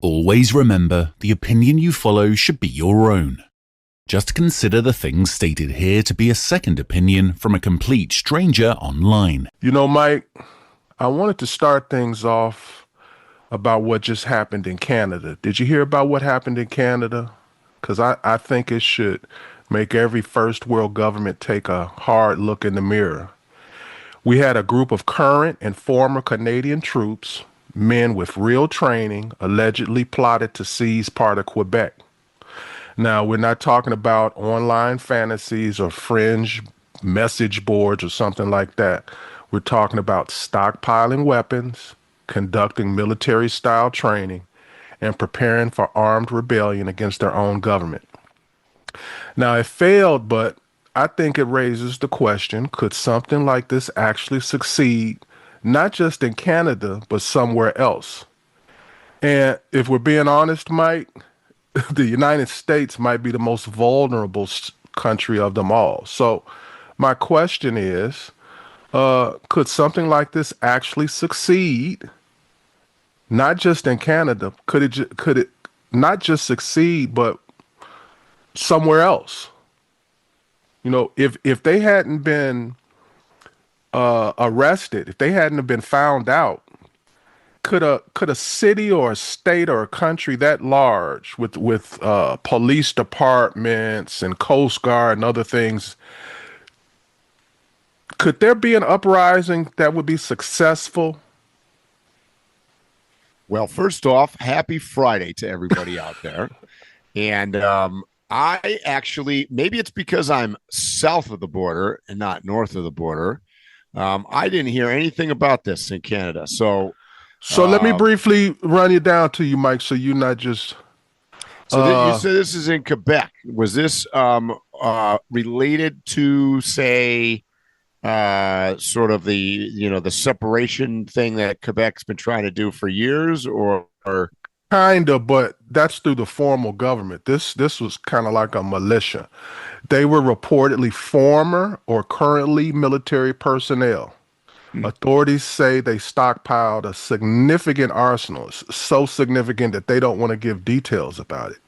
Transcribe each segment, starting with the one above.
Always remember, the opinion you follow should be your own. Just consider the things stated here to be a second opinion from a complete stranger online. You know, Mike, I wanted to start things off about what just happened in Canada. Did you hear about what happened in Canada? Because I think it should make every first world government take a hard look in the mirror. We had a group of current and former Canadian troops, men with real training, allegedly plotted to seize part of Quebec. Now, we're not talking about online fantasies or fringe message boards or something like that. We're talking about stockpiling weapons, conducting military style training, and preparing for armed rebellion against their own government. Now, it failed, but I think it raises the question, could something like this actually succeed, not just in Canada, but somewhere else? And if we're being honest, Mike, the United States might be the most vulnerable country of them all. So my question is, could something like this actually succeed, not just in Canada? Could it not just succeed, but somewhere else? You know, if they hadn't been arrested, if they hadn't have been found out, could a city or a state or a country that large with police departments and Coast Guard and other things, could there be an uprising that would be successful? Well, first off, happy Friday to everybody out there. And I actually, maybe it's because I'm south of the border and not north of the border. I didn't hear anything about this in Canada. So let me briefly run it down to you, Mike, so you're not just. You said this is in Quebec. Was this related to, say, sort of the separation thing that Quebec's been trying to do for years, or? Kind of, but that's through the formal government. This was kind of like a militia. They were reportedly former or currently military personnel. Authorities say they stockpiled a significant arsenal, so significant that they don't want to give details about it.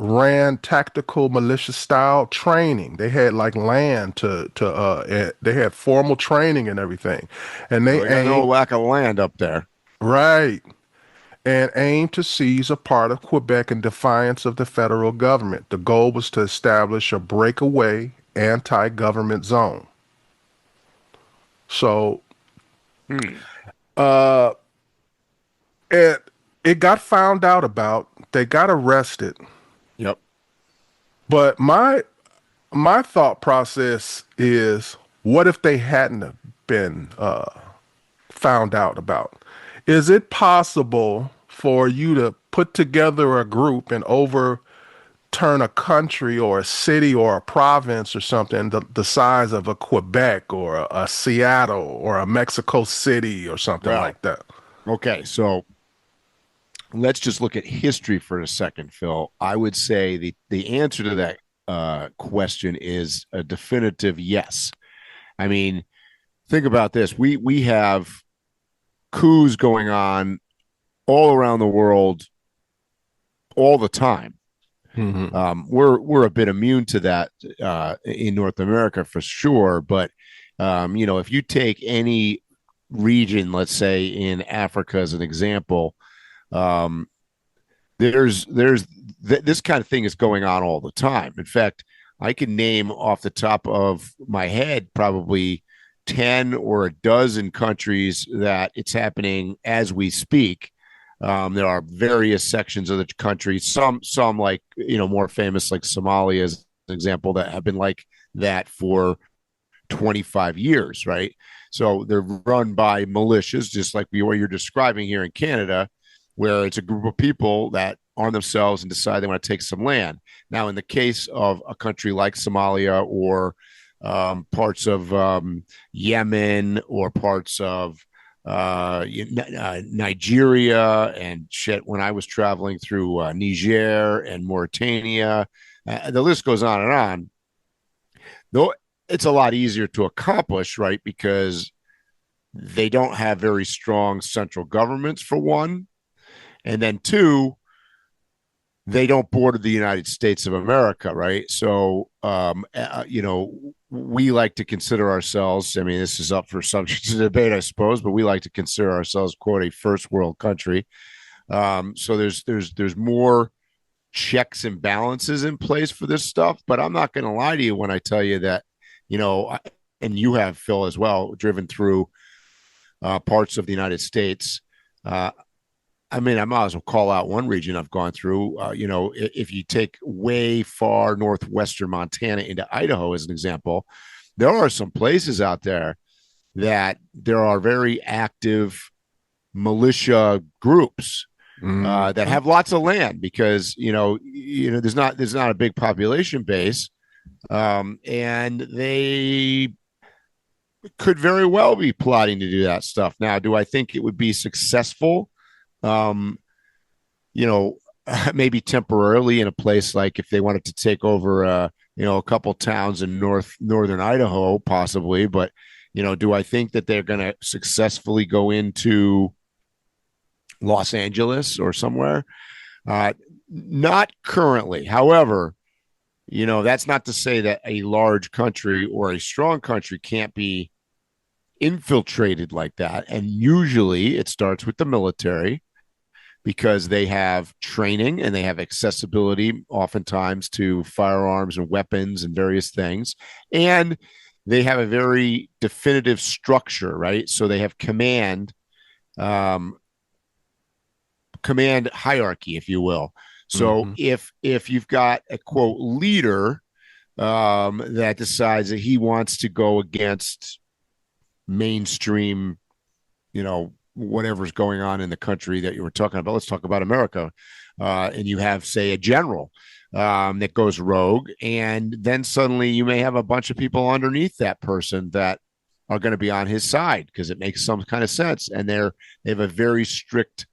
Ran tactical militia style training. They had like land they had formal training and everything. And they got no lack of land up there. Right. And aimed to seize a part of Quebec in defiance of the federal government. The goal was to establish a breakaway anti-government zone. So, it got found out about. They got arrested. Yep. But my thought process is, what if they hadn't have been found out about? Is it possible for you to put together a group and overturn a country or a city or a province or something the size of a Quebec or a Seattle or a Mexico City or something like that? Okay, so let's just look at history for a second, Phil. I would say the answer to that question is a definitive yes. I mean, think about this. We have coups going on all around the world all the time. Mm-hmm. We're a bit immune to that in North America for sure. But if you take any region, let's say in Africa as an example, there's this kind of thing is going on all the time. In fact, I can name off the top of my head probably 10 or a dozen countries that it's happening as we speak. There are various sections of the country, some like, more famous, like Somalia as an example, that have been like that for 25 years, right? So they're run by militias, just like what you're describing here in Canada, where it's a group of people that arm themselves and decide they want to take some land. Now, in the case of a country like Somalia or parts of Yemen or parts of Nigeria and shit, when I was traveling through Niger and Mauritania, the list goes on and on. Though it's a lot easier to accomplish, right? Because they don't have very strong central governments, for one. And then two, they don't border the United States of America, right? So, we like to consider ourselves, I mean, this is up for subject to debate, I suppose, but we like to consider ourselves, quote, a first world country. So there's more checks and balances in place for this stuff. But I'm not going to lie to you when I tell you that, and you have, Phil, as well, driven through parts of the United States. I mean, I might as well call out one region I've gone through. If you take way far northwestern Montana into Idaho as an example, there are some places out there that there are very active militia groups that have lots of land because there's not a big population base, and they could very well be plotting to do that stuff. Now, do I think it would be successful? Maybe temporarily in a place like if they wanted to take over, a couple towns in northern Idaho, possibly. But, do I think that they're going to successfully go into Los Angeles or somewhere? Not currently. However, that's not to say that a large country or a strong country can't be infiltrated like that. And usually it starts with the military, because they have training and they have accessibility oftentimes to firearms and weapons and various things. And they have a very definitive structure, right? So they have command hierarchy, if you will. So if you've got a, quote, leader that decides that he wants to go against mainstream, whatever's going on in the country that you were talking about. Let's talk about America. And you have, say, a general that goes rogue, and then suddenly you may have a bunch of people underneath that person that are going to be on his side because it makes some kind of sense. And they have a very strict.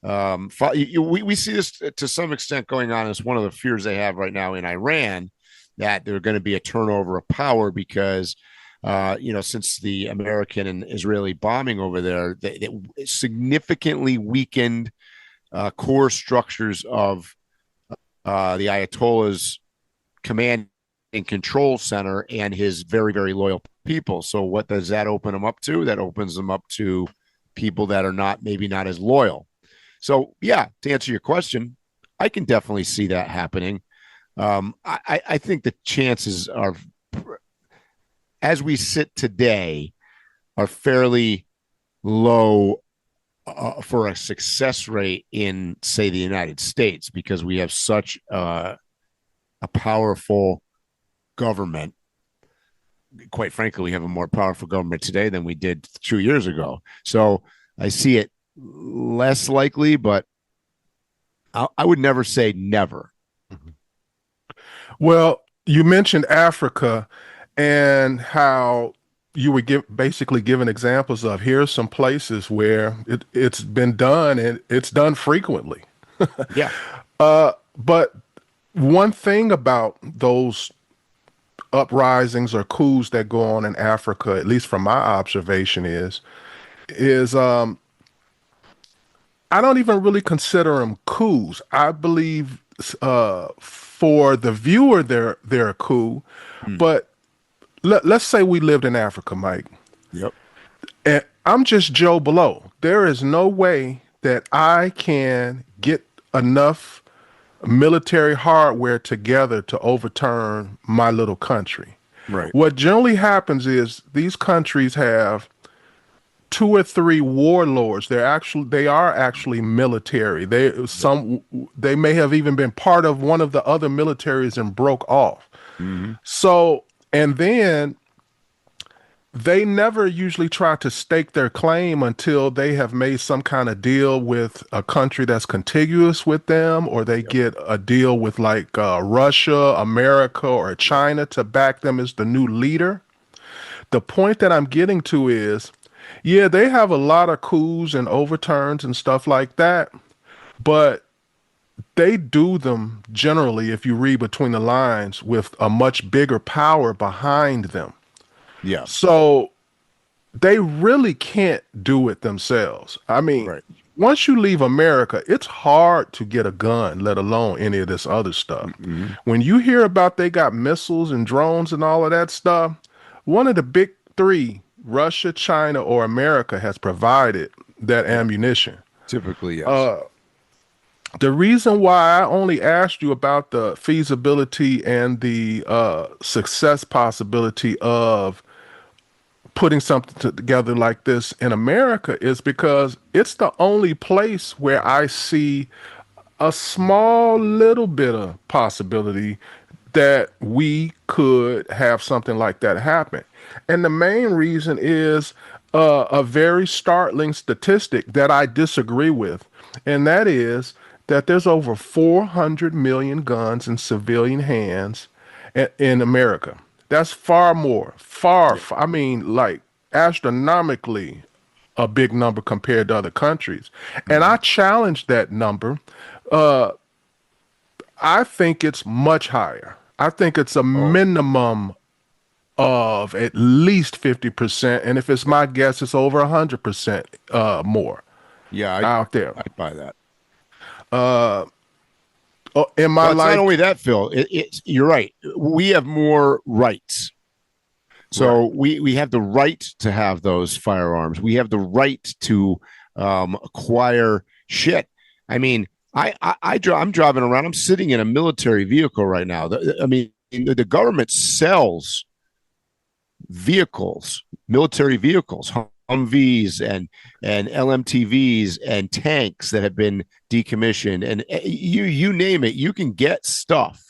We see this to some extent going on. It's one of the fears they have right now in Iran, that there's going to be a turnover of power because since the American and Israeli bombing over there, they significantly weakened core structures of the Ayatollah's command and control center and his very, very loyal people. So what does that open them up to? That opens them up to people that are maybe not as loyal. So, yeah, to answer your question, I can definitely see that happening. I think the chances are, as we sit today, are fairly low for a success rate in, say, the United States, because we have such a powerful government. Quite frankly, we have a more powerful government today than we did 2 years ago. So I see it less likely, but I would never say never. Well, you mentioned Africa and how you were basically giving examples of here's some places where it's been done, and it's done frequently. Yeah. But one thing about those uprisings or coups that go on in Africa, at least from my observation, is I don't even really consider them coups. I believe for the viewer, they're a coup. But let's say we lived in Africa, Mike. Yep. And I'm just Joe Blow. There is no way that I can get enough military hardware together to overturn my little country. Right. What generally happens is these countries have 2 or 3 warlords. They are actually military. They may have even been part of one of the other militaries and broke off. So, and then they never usually try to stake their claim until they have made some kind of deal with a country that's contiguous with them, or they get a deal with like Russia, America, or China to back them as the new leader. The point that I'm getting to is, yeah, they have a lot of coups and overturns and stuff like that, but they do them generally, if you read between the lines, with a much bigger power behind them. Yeah. So they really can't do it themselves. I mean, Right. once you leave America, it's hard to get a gun, let alone any of this other stuff. Mm-hmm. When you hear about they got missiles and drones and all of that stuff, one of the big three, Russia, China, or America, has provided that ammunition. Typically, yes. The reason why I only asked you about the feasibility and the success possibility of putting something together like this in America is because it's the only place where I see a small little bit of possibility that we could have something like that happen. And the main reason is a very startling statistic that I disagree with, and that is that there's over 400 million guns in civilian hands in America. That's far more, I mean, like astronomically a big number compared to other countries. And I challenge that number. I think it's much higher. I think it's a minimum of at least 50%. And if it's my guess, it's over 100% more out there. I'd buy that. In my life, not only that, Phil, you're right. We have more rights. So we have the right to have those firearms. We have the right to acquire shit. I mean, I'm driving around. I'm sitting in a military vehicle right now. The government sells vehicles, military vehicles, Humvees and LMTVs and tanks that have been decommissioned, and you name it, you can get stuff.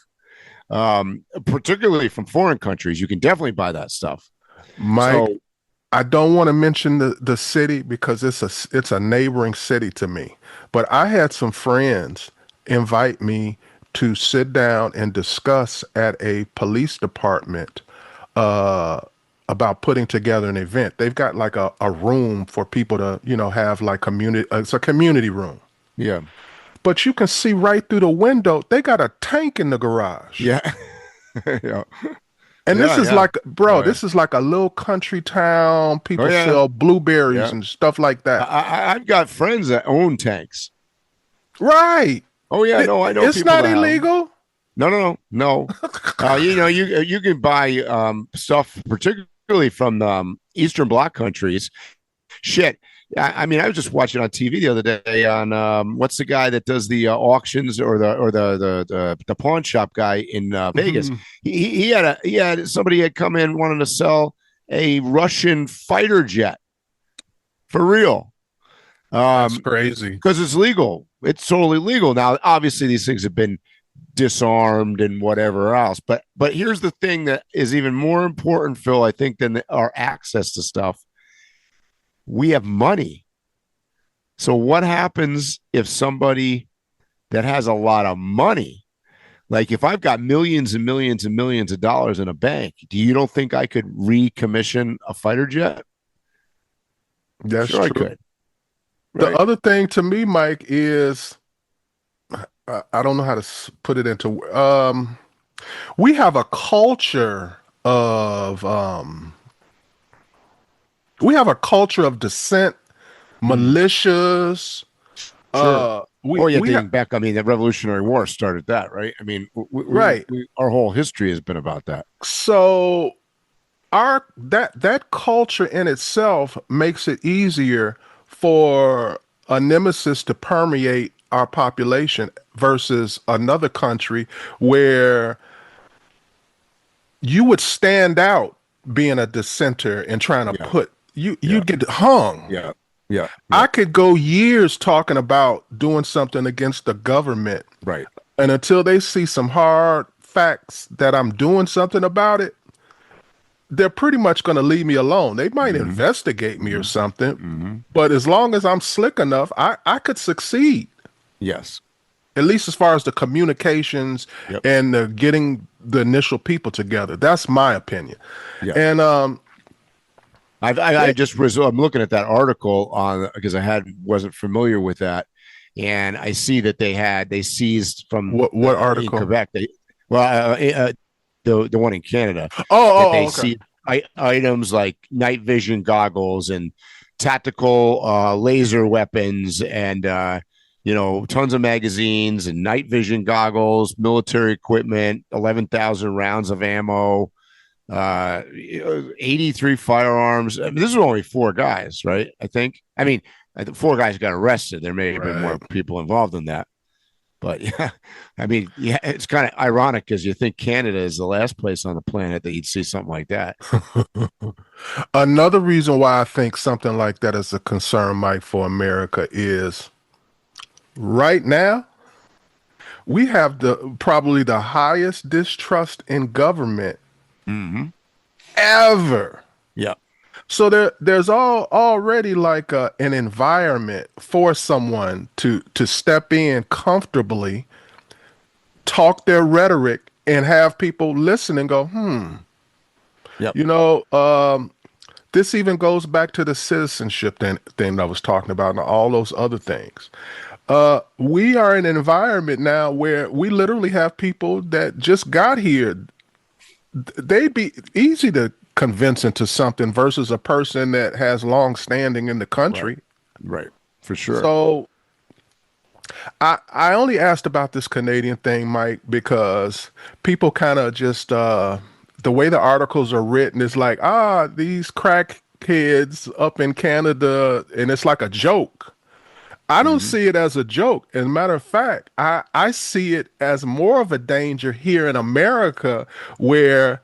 Particularly from foreign countries, you can definitely buy that stuff. Mike, I don't want to mention the city because it's a neighboring city to me. But I had some friends invite me to sit down and discuss at a police department about putting together an event. They've got like a room for people to, have like community. It's a community room. Yeah. But you can see right through the window, they got a tank in the garage. Yeah. Yeah. And this is like, this is like a little country town. People sell blueberries and stuff like that. I've got friends that own tanks. Right. Oh yeah, no, I know. It's not illegal. No. You can buy stuff, particularly from Eastern Bloc countries. Shit. I mean, I was just watching on TV the other day on what's the guy that does the auctions or the pawn shop guy in Vegas. He had somebody had come in wanting to sell a Russian fighter jet for real. That's crazy because it's legal. It's totally legal now. Obviously, these things have been disarmed and whatever else. But here's the thing that is even more important, Phil, I think, than our access to stuff. We have money. So what happens if somebody that has a lot of money, like if I've got millions and millions and millions of dollars in a bank, don't think I could recommission a fighter jet? That's sure true. I could. Right? The other thing to me, Mike, is I don't know how to put it into we have a culture of dissent, militias. Sure. Dating back, I mean, the Revolutionary War started that, right? I mean, our whole history has been about that. So that culture in itself makes it easier for a nemesis to permeate our population versus another country where you would stand out being a dissenter and trying to put you'd get hung. Yeah. I could go years talking about doing something against the government. Right. And until they see some hard facts that I'm doing something about it, they're pretty much going to leave me alone. They might investigate me or something, but as long as I'm slick enough, I could succeed. Yes. At least as far as the communications and the getting the initial people together. That's my opinion. Yeah. And I'm looking at that article on because wasn't familiar with that, and I see that they seized from what article in Quebec. The one in Canada. They seized items like night vision goggles and tactical laser weapons and tons of magazines and night vision goggles, military equipment, 11,000 rounds of ammo, 83 firearms. I mean, this is only 4 guys, right? I think. I mean, 4 guys got arrested. There may have been more people involved in that. But yeah, I mean, yeah, it's kind of ironic because you think Canada is the last place on the planet that you'd see something like that. Another reason why I think something like that is a concern, Mike, for America is right now we have probably the highest distrust in government ever. Yeah. So there's already like an environment for someone to step in comfortably, talk their rhetoric, and have people listen and go, Yep. This even goes back to the citizenship thing I was talking about and all those other things. We are in an environment now where we literally have people that just got here. They'd be easy to convince into something versus a person that has long standing in the country. Right. For sure. So I only asked about this Canadian thing, Mike, because people kind of just the way the articles are written is like, these crack kids up in Canada, and it's like a joke. I don't see it as a joke. As a matter of fact, I see it as more of a danger here in America, where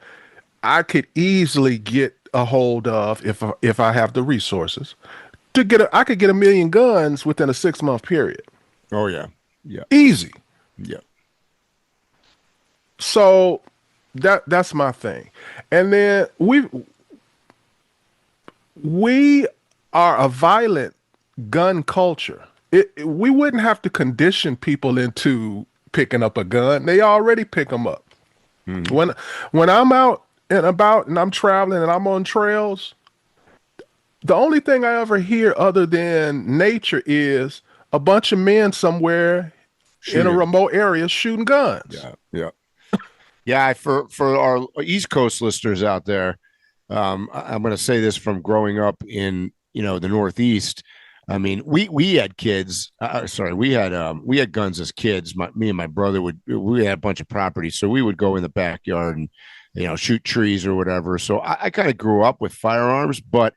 I could easily get a hold of, if I have the resources, I could get 1 million guns within a 6-month period. Oh yeah. Yeah. Easy. Yeah. So that's my thing. And then we are a violent gun culture. We wouldn't have to condition people into picking up a gun. They already pick them up. When I'm out and about and I'm traveling and I'm on trails, the only thing I ever hear other than nature is a bunch of men somewhere in a remote area shooting guns. Yeah. Yeah. For our East Coast listeners out there, I'm going to say this from growing up in the Northeast. I mean, we had kids. We had guns as kids. Me and my brother we had a bunch of property, so we would go in the backyard and shoot trees or whatever. So I kind of grew up with firearms, but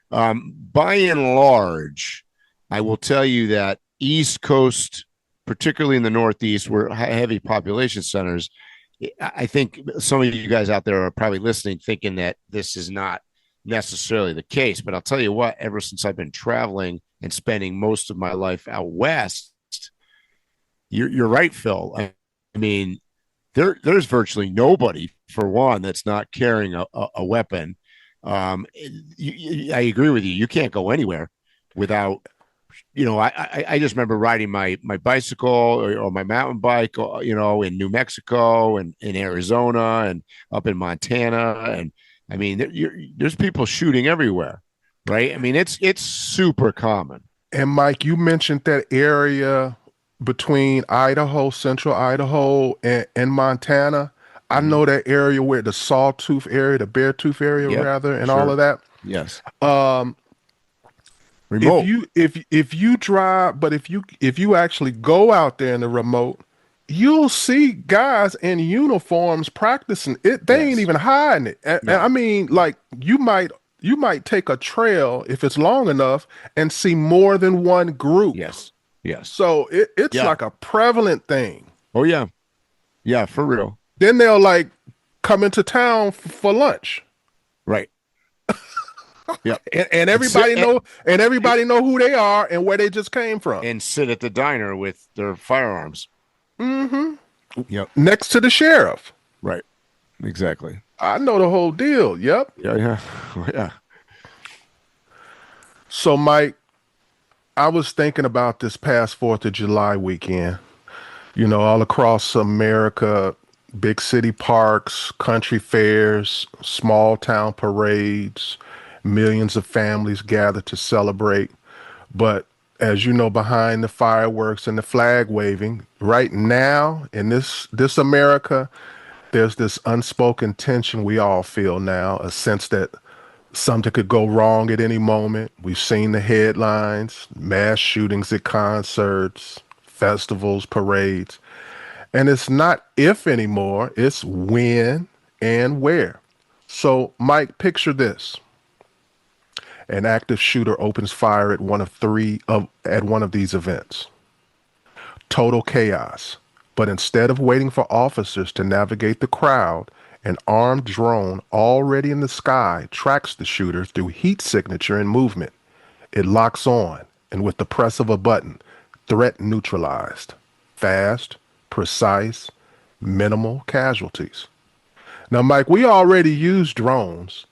by and large, I will tell you that East Coast, particularly in the Northeast, where heavy population centers, I think some of you guys out there are probably listening thinking that this is not necessarily the case. But I'll tell you what, ever since I've been traveling and spending most of my life out west, you're right, Phil. I mean, there's virtually nobody, for one, that's not carrying a weapon. I agree with you. You can't go anywhere without, I just remember riding my bicycle or my mountain bike, in New Mexico and in Arizona and up in Montana. And I mean, there's people shooting everywhere, right? I mean, it's super common. And Mike, you mentioned that area between Idaho, central Idaho, and Montana. I know that area where the Sawtooth area, the Beartooth area, rather, and all of that. Yes. Remote. If you drive, but if you actually go out there in the remote, you'll see guys in uniforms practicing it. They ain't even hiding it. And I mean, like you might take a trail if it's long enough and see more than one group. Yes. So it's like a prevalent thing. Oh yeah. Yeah, for real. Then they'll like come into town for lunch. Right. Yeah. and everybody know who they are and where they just came from. And sit at the diner with their firearms. Mm-hmm. Yep. Next to the sheriff. Right. Exactly. I know the whole deal. Yep. Yeah. So Mike, I was thinking about this past 4th of July weekend. All across America, big city parks, country fairs, small town parades, millions of families gather to celebrate. But as you know, behind the fireworks and the flag waving, right now in this America, there's this unspoken tension we all feel now, a sense that Something could go wrong at any moment. We've seen the headlines, mass shootings at concerts, festivals, parades. And it's not if anymore, it's when and where. So, Mike, picture this. An active shooter opens fire at one of these events. Total chaos. But instead of waiting for officers to navigate the crowd, an armed drone already in the sky tracks the shooter through heat signature and movement. It locks on, and with the press of a button, threat neutralized. Fast, precise, minimal casualties. Now, Mike, we already use drones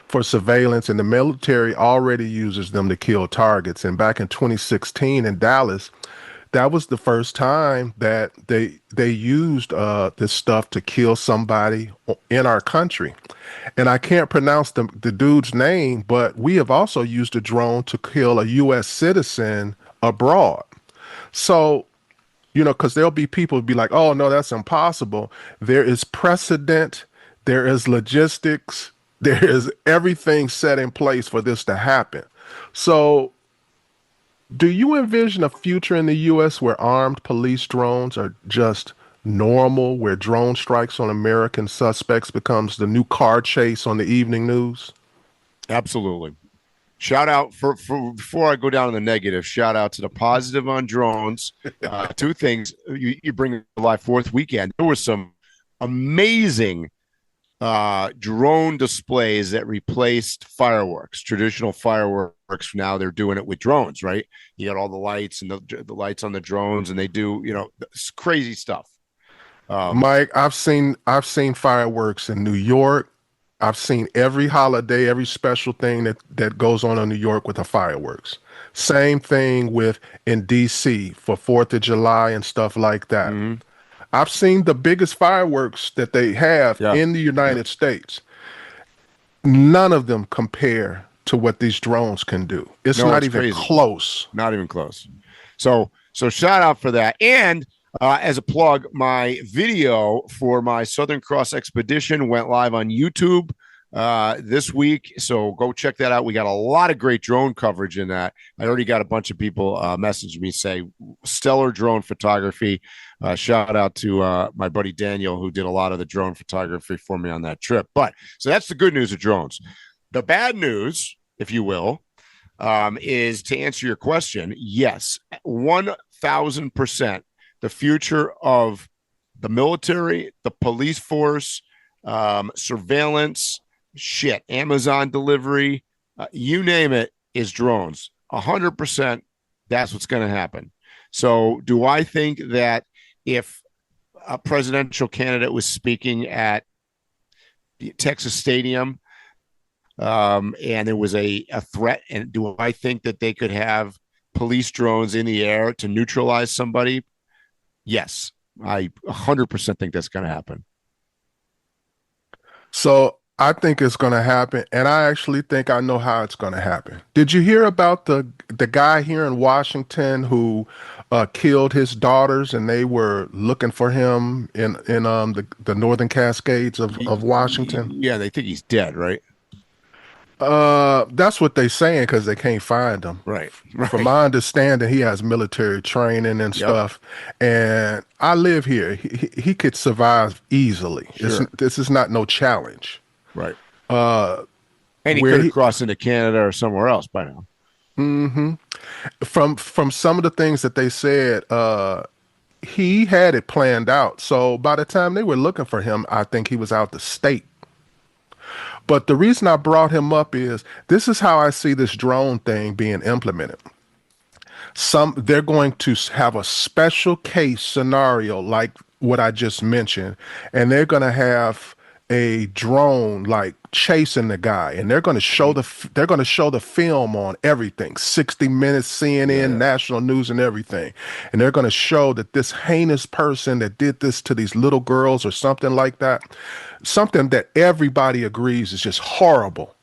for surveillance, and the military already uses them to kill targets. And back in 2016 in Dallas, that was the first time that they used this stuff to kill somebody in our country. And I can't pronounce the dude's name, but we have also used a drone to kill a U.S. citizen abroad. So, because there'll be people who be like, oh, no, that's impossible. There is precedent. There is logistics. There is everything set in place for this to happen. So do you envision a future in the U.S. where armed police drones are just normal, where drone strikes on American suspects becomes the new car chase on the evening news? Absolutely. Shout out for before I go down to the negative, shout out to the positive on drones. Two things you bring to life 4th weekend. There was some amazing drone displays that replaced fireworks, traditional fireworks. Now they're doing it with drones, right? You got all the lights and the lights on the drones, and they do, crazy stuff. Mike, I've seen fireworks in New York. I've seen every holiday, every special thing that goes on in New York with the fireworks. Same thing with in DC for 4th of July and stuff like that. Mm-hmm. I've seen the biggest fireworks that they have in the United States. None of them compare to what these drones can do. It's not even close. Not even close. So shout out for that. And as a plug, my video for my Southern Cross expedition went live on YouTube this week. So go check that out. We got a lot of great drone coverage in that. I already got a bunch of people message me say stellar drone photography. Shout out to my buddy Daniel, who did a lot of the drone photography for me on that trip. So that's the good news of drones. The bad news, if you will, is to answer your question. Yes, 1,000%. The future of the military, the police force, surveillance, Amazon delivery, you name it, is drones. 100%, that's what's going to happen. So do I think that if a presidential candidate was speaking at Texas Stadium and there was a threat, and do I think that they could have police drones in the air to neutralize somebody? Yes, I 100% think that's going to happen. So I think it's going to happen, and I actually think I know how it's going to happen. Did you hear about the guy here in Washington who killed his daughters, and they were looking for him in the Northern Cascades of Washington? Yeah, they think he's dead, right? That's what they're saying because they can't find him. Right. From my understanding, he has military training and stuff. And I live here. He could survive easily. Sure. This is not no challenge. Right. And he could have crossed into Canada or somewhere else by now. Mm-hmm. From some of the things that they said, he had it planned out. So by the time they were looking for him, I think he was out the state. But the reason I brought him up is this is how I see this drone thing being implemented. They're going to have a special case scenario like what I just mentioned, and they're going to have a drone like chasing the guy, and they're going to show the film on everything, 60 Minutes, CNN, national news, and everything, and they're going to show that this heinous person that did this to these little girls or something like that, something that everybody agrees is just horrible,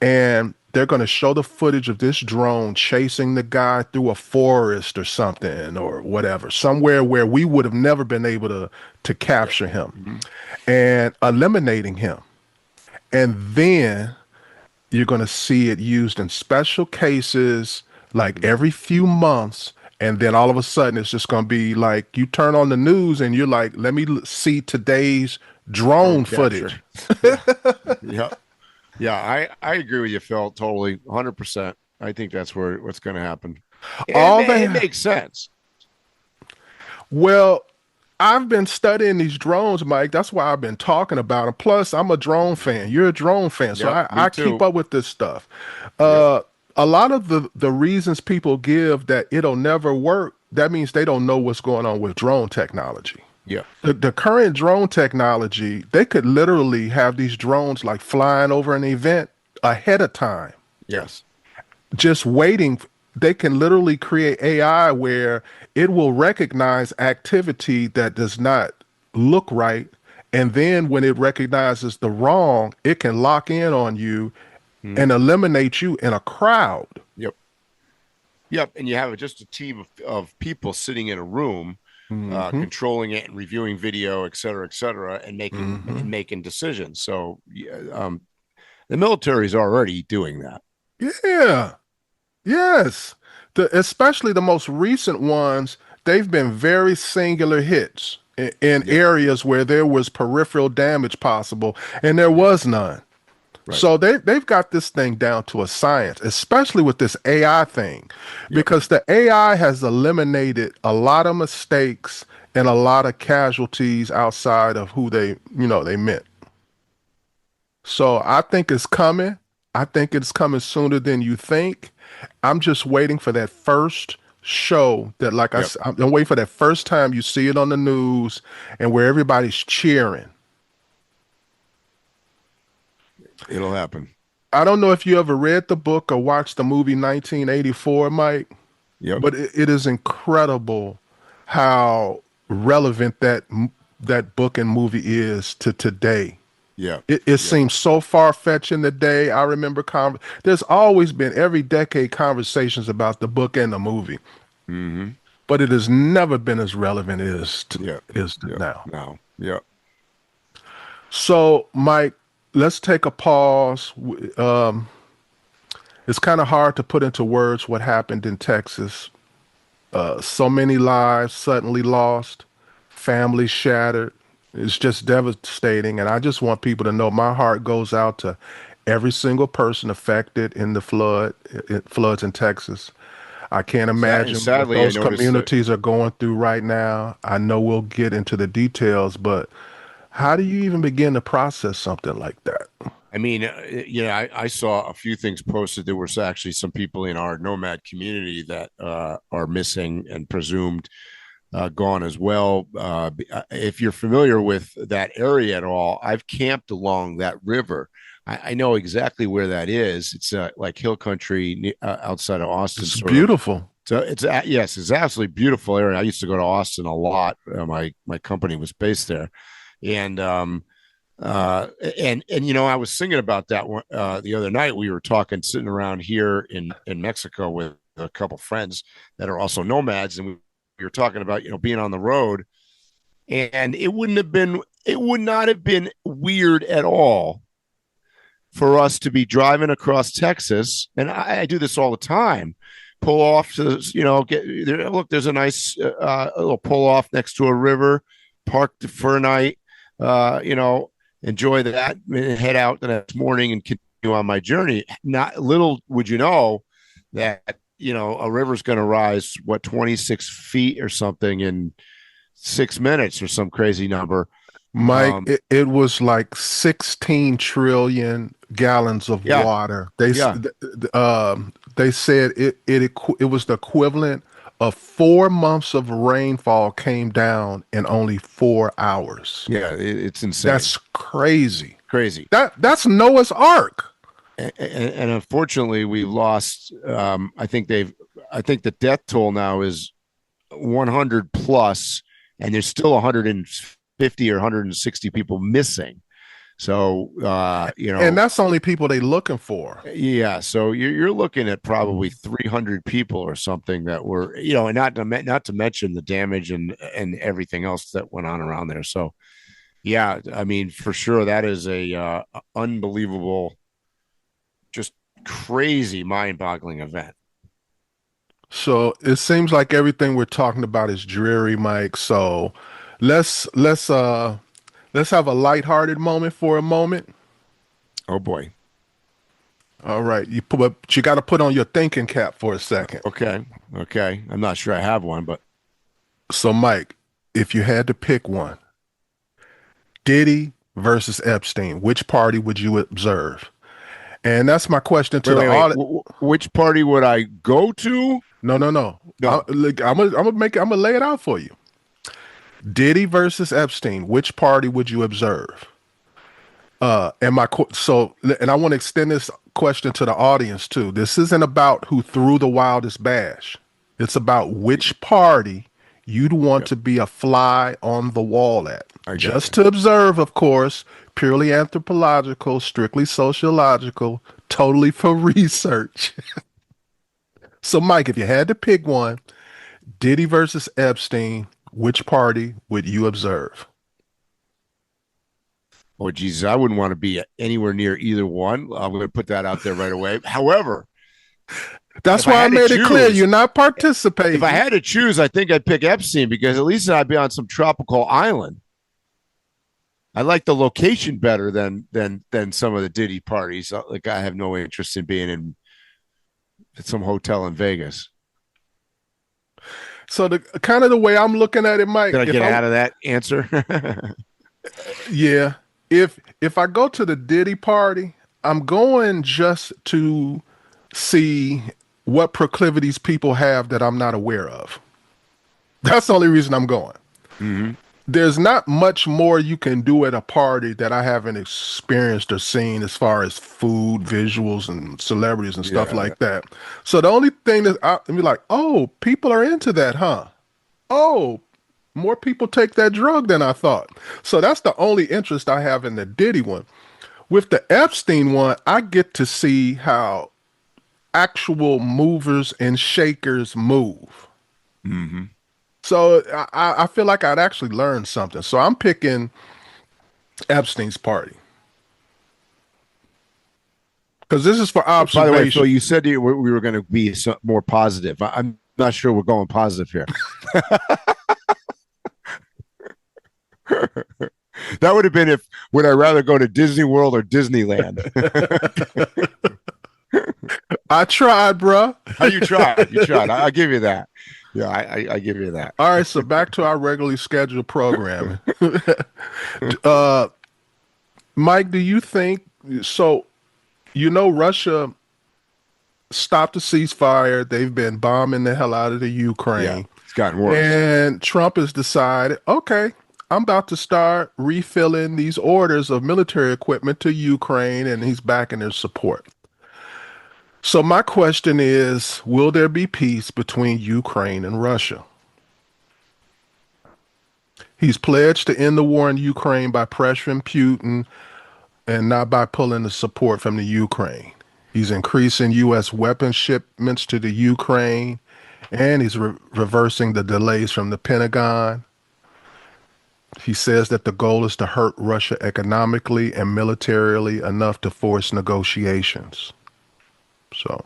and they're going to show the footage of this drone chasing the guy through a forest or something or whatever, somewhere where we would have never been able to capture him, and eliminating him. And then You're going to see it used in special cases like every few months. And then all of a sudden, it's just going to be like you turn on the news and you're like, let me see today's Drone drone capture. footage. Yeah. Yeah. Yeah. I agree with you, Phil. Totally. 100%. I think that's what's going to happen. All It they, makes sense. well, I've been studying these drones, Mike. That's why I've been talking about them. Plus, I'm a drone fan. You're a drone fan, so Yep. Me I keep too. up with this stuff. Yep. Uh, a lot of the reasons people give that it'll never work, that means they don't know what's going on with drone technology. Yep. The current drone technology, they could literally have these drones like flying over an event ahead of time, Yes. just waiting. They can literally create AI where it will recognize activity that does not look right. And then when it recognizes the wrong, it can lock in on you Mhm. and eliminate you in a crowd. Yep. Yep. And you have just a team of people sitting in a room, Hmm. controlling it and reviewing video, et cetera, and Hmm. making decisions. So yeah, the military is already doing that. Yeah. Yes. Especially the most recent ones, they've been very singular hits in Yep. areas where there was peripheral damage possible, and there Yep. was none. Right. So they've got this thing down to a science, especially with this AI thing, Yep. because the AI has eliminated a lot of mistakes and a lot of casualties outside of who they meant. So I think it's coming. I think it's coming sooner than you think. I'm just waiting for that first show that, like I Yep. said, I'm waiting for that first time you see it on the news and where everybody's cheering. It'll happen. I don't know if you ever read the book or watched the movie 1984, Mike, Yep. but it is incredible how relevant that book and movie is to today. Yeah. It Yeah. seems so far-fetched in the day. I remember there's always been every decade conversations about the book and the movie, Hmm. but it has never been as relevant Yeah. as to Yeah. now. Now. Yeah. So, Mike, let's take a pause. It's kind of hard to put into words what happened in Texas. So many lives suddenly lost, families shattered. It's just devastating. And I just want people to know my heart goes out to every single person affected in the floods in Texas. I can't And imagine what sadly, I those noticed that. communities are going through right now. I know we'll get into the details, but how do you even begin to process something like that? I mean, I saw a few things posted. There was actually some people in our nomad community that are missing and presumed gone as well. If you're familiar with that area at all, I've camped along that river. I know exactly where that is. It's like hill country outside of Austin, It's sort of. beautiful. So yes, it's absolutely beautiful area. I used to go to Austin a lot. My company was based there, and uh, I was thinking about that one the other night. We were sitting around here in Mexico with a couple friends that are also nomads, and we were talking about being on the road, and it would not have been weird at all for us to be driving across Texas, and I do this all the time. Pull off to get there. Look, there's a nice little pull off next to a river, park for a night. Enjoy that, and head out the next morning and continue on my journey. Not little would you know that a river's going to rise 26 feet or something in 6 minutes or some crazy number. Mike, Um, it was like 16 trillion gallons of yeah, water. yeah, They said it was the equivalent of 4 months of rainfall came down in only 4 hours. yeah. It's insane, That's crazy. crazy. That's Noah's Ark. And unfortunately, we lost. I think the death toll now is 100 plus, and there's still 150 or 160 people missing. So, And that's only people they looking for. yeah. So you're looking at probably 300 people or something that were, and not to mention the damage and everything else that went on around there. So, yeah, I mean, for sure, that is a unbelievable, crazy, mind-boggling event. So it seems like everything we're talking about is dreary, Mike. So let's let's uh let's have a lighthearted moment for a moment. Oh boy. All right, but you got to put on your thinking cap for a second. Okay. I'm not sure I have one, but So, Mike, if you had to pick one, Diddy versus Epstein, which party would you observe? And that's my question to the wait. audit. Which party would I go to? No. No. I'm gonna lay it out for you. Diddy versus Epstein, which party would you observe? And I want to extend this question to the audience too. This isn't about who threw the wildest bash. It's about which party you'd want to be a fly on the wall at. Just to observe, of course, purely anthropological, strictly sociological, totally for research. So, Mike, if you had to pick one, Diddy versus Epstein, which party would you observe? Oh, Jesus, I wouldn't want to be anywhere near either one. I'm going to put that out there right away. However, that's why I made it clear you're not participating. If I had to choose, I think I'd pick Epstein because at least I'd be on some tropical island. I like the location better than some of the Diddy parties. Like I have no interest in being in some hotel in Vegas. So the kind of the way I'm looking at it, Mike. Did I get out of that answer? Yeah. If I go to the Diddy party, I'm going just to see what proclivities people have that I'm not aware of. That's the only reason I'm going. Mm-hmm. There's not much more you can do at a party that I haven't experienced or seen as far as food, visuals, and celebrities and stuff like that. So the only thing that I'd be like, oh, people are into that, huh? Oh, more people take that drug than I thought. So that's the only interest I have in the Diddy one. With the Epstein one, I get to see how actual movers and shakers move. Mm-hmm. So I feel like I'd actually learn something. So I'm picking Epstein's party. Because this is for observation. By the way, Phil, you said we were going to be more positive. I'm not sure we're going positive here. That would have been would I rather go to Disney World or Disneyland? I tried, bro. You tried. I'll give you that. Yeah, I give you that. All right, so back to our regularly scheduled programming. Mike, do you think so? Russia stopped the ceasefire. They've been bombing the hell out of the Ukraine. Yeah, it's gotten worse. And Trump has decided, okay, I'm about to start refilling these orders of military equipment to Ukraine, and he's backing their support. So my question is, will there be peace between Ukraine and Russia? He's pledged to end the war in Ukraine by pressuring Putin and not by pulling the support from the Ukraine. He's increasing U.S. weapon shipments to the Ukraine, and he's reversing the delays from the Pentagon. He says that the goal is to hurt Russia economically and militarily enough to force negotiations. So,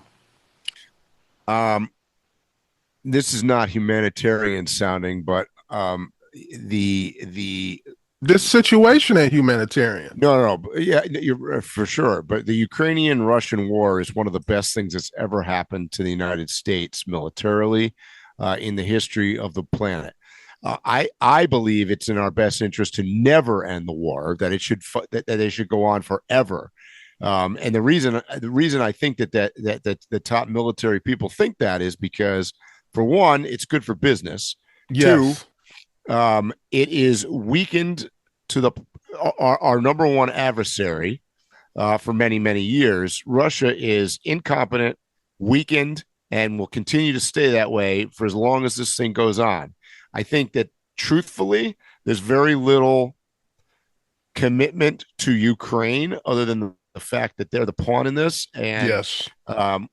this is not humanitarian sounding, but this situation ain't humanitarian. No. Yeah, you're for sure. But the Ukrainian-Russian war is one of the best things that's ever happened to the United States militarily in the history of the planet. I believe it's in our best interest to never end the war. That it should that they should go on forever. And the reason I think that the top military people think that is because, for one, it's good for business. Yes. Two, it is weakened to our number one adversary for many, many years. Russia is incompetent, weakened, and will continue to stay that way for as long as this thing goes on. I think that, truthfully, there's very little commitment to Ukraine other than the fact that they're the pawn in this. And, yes,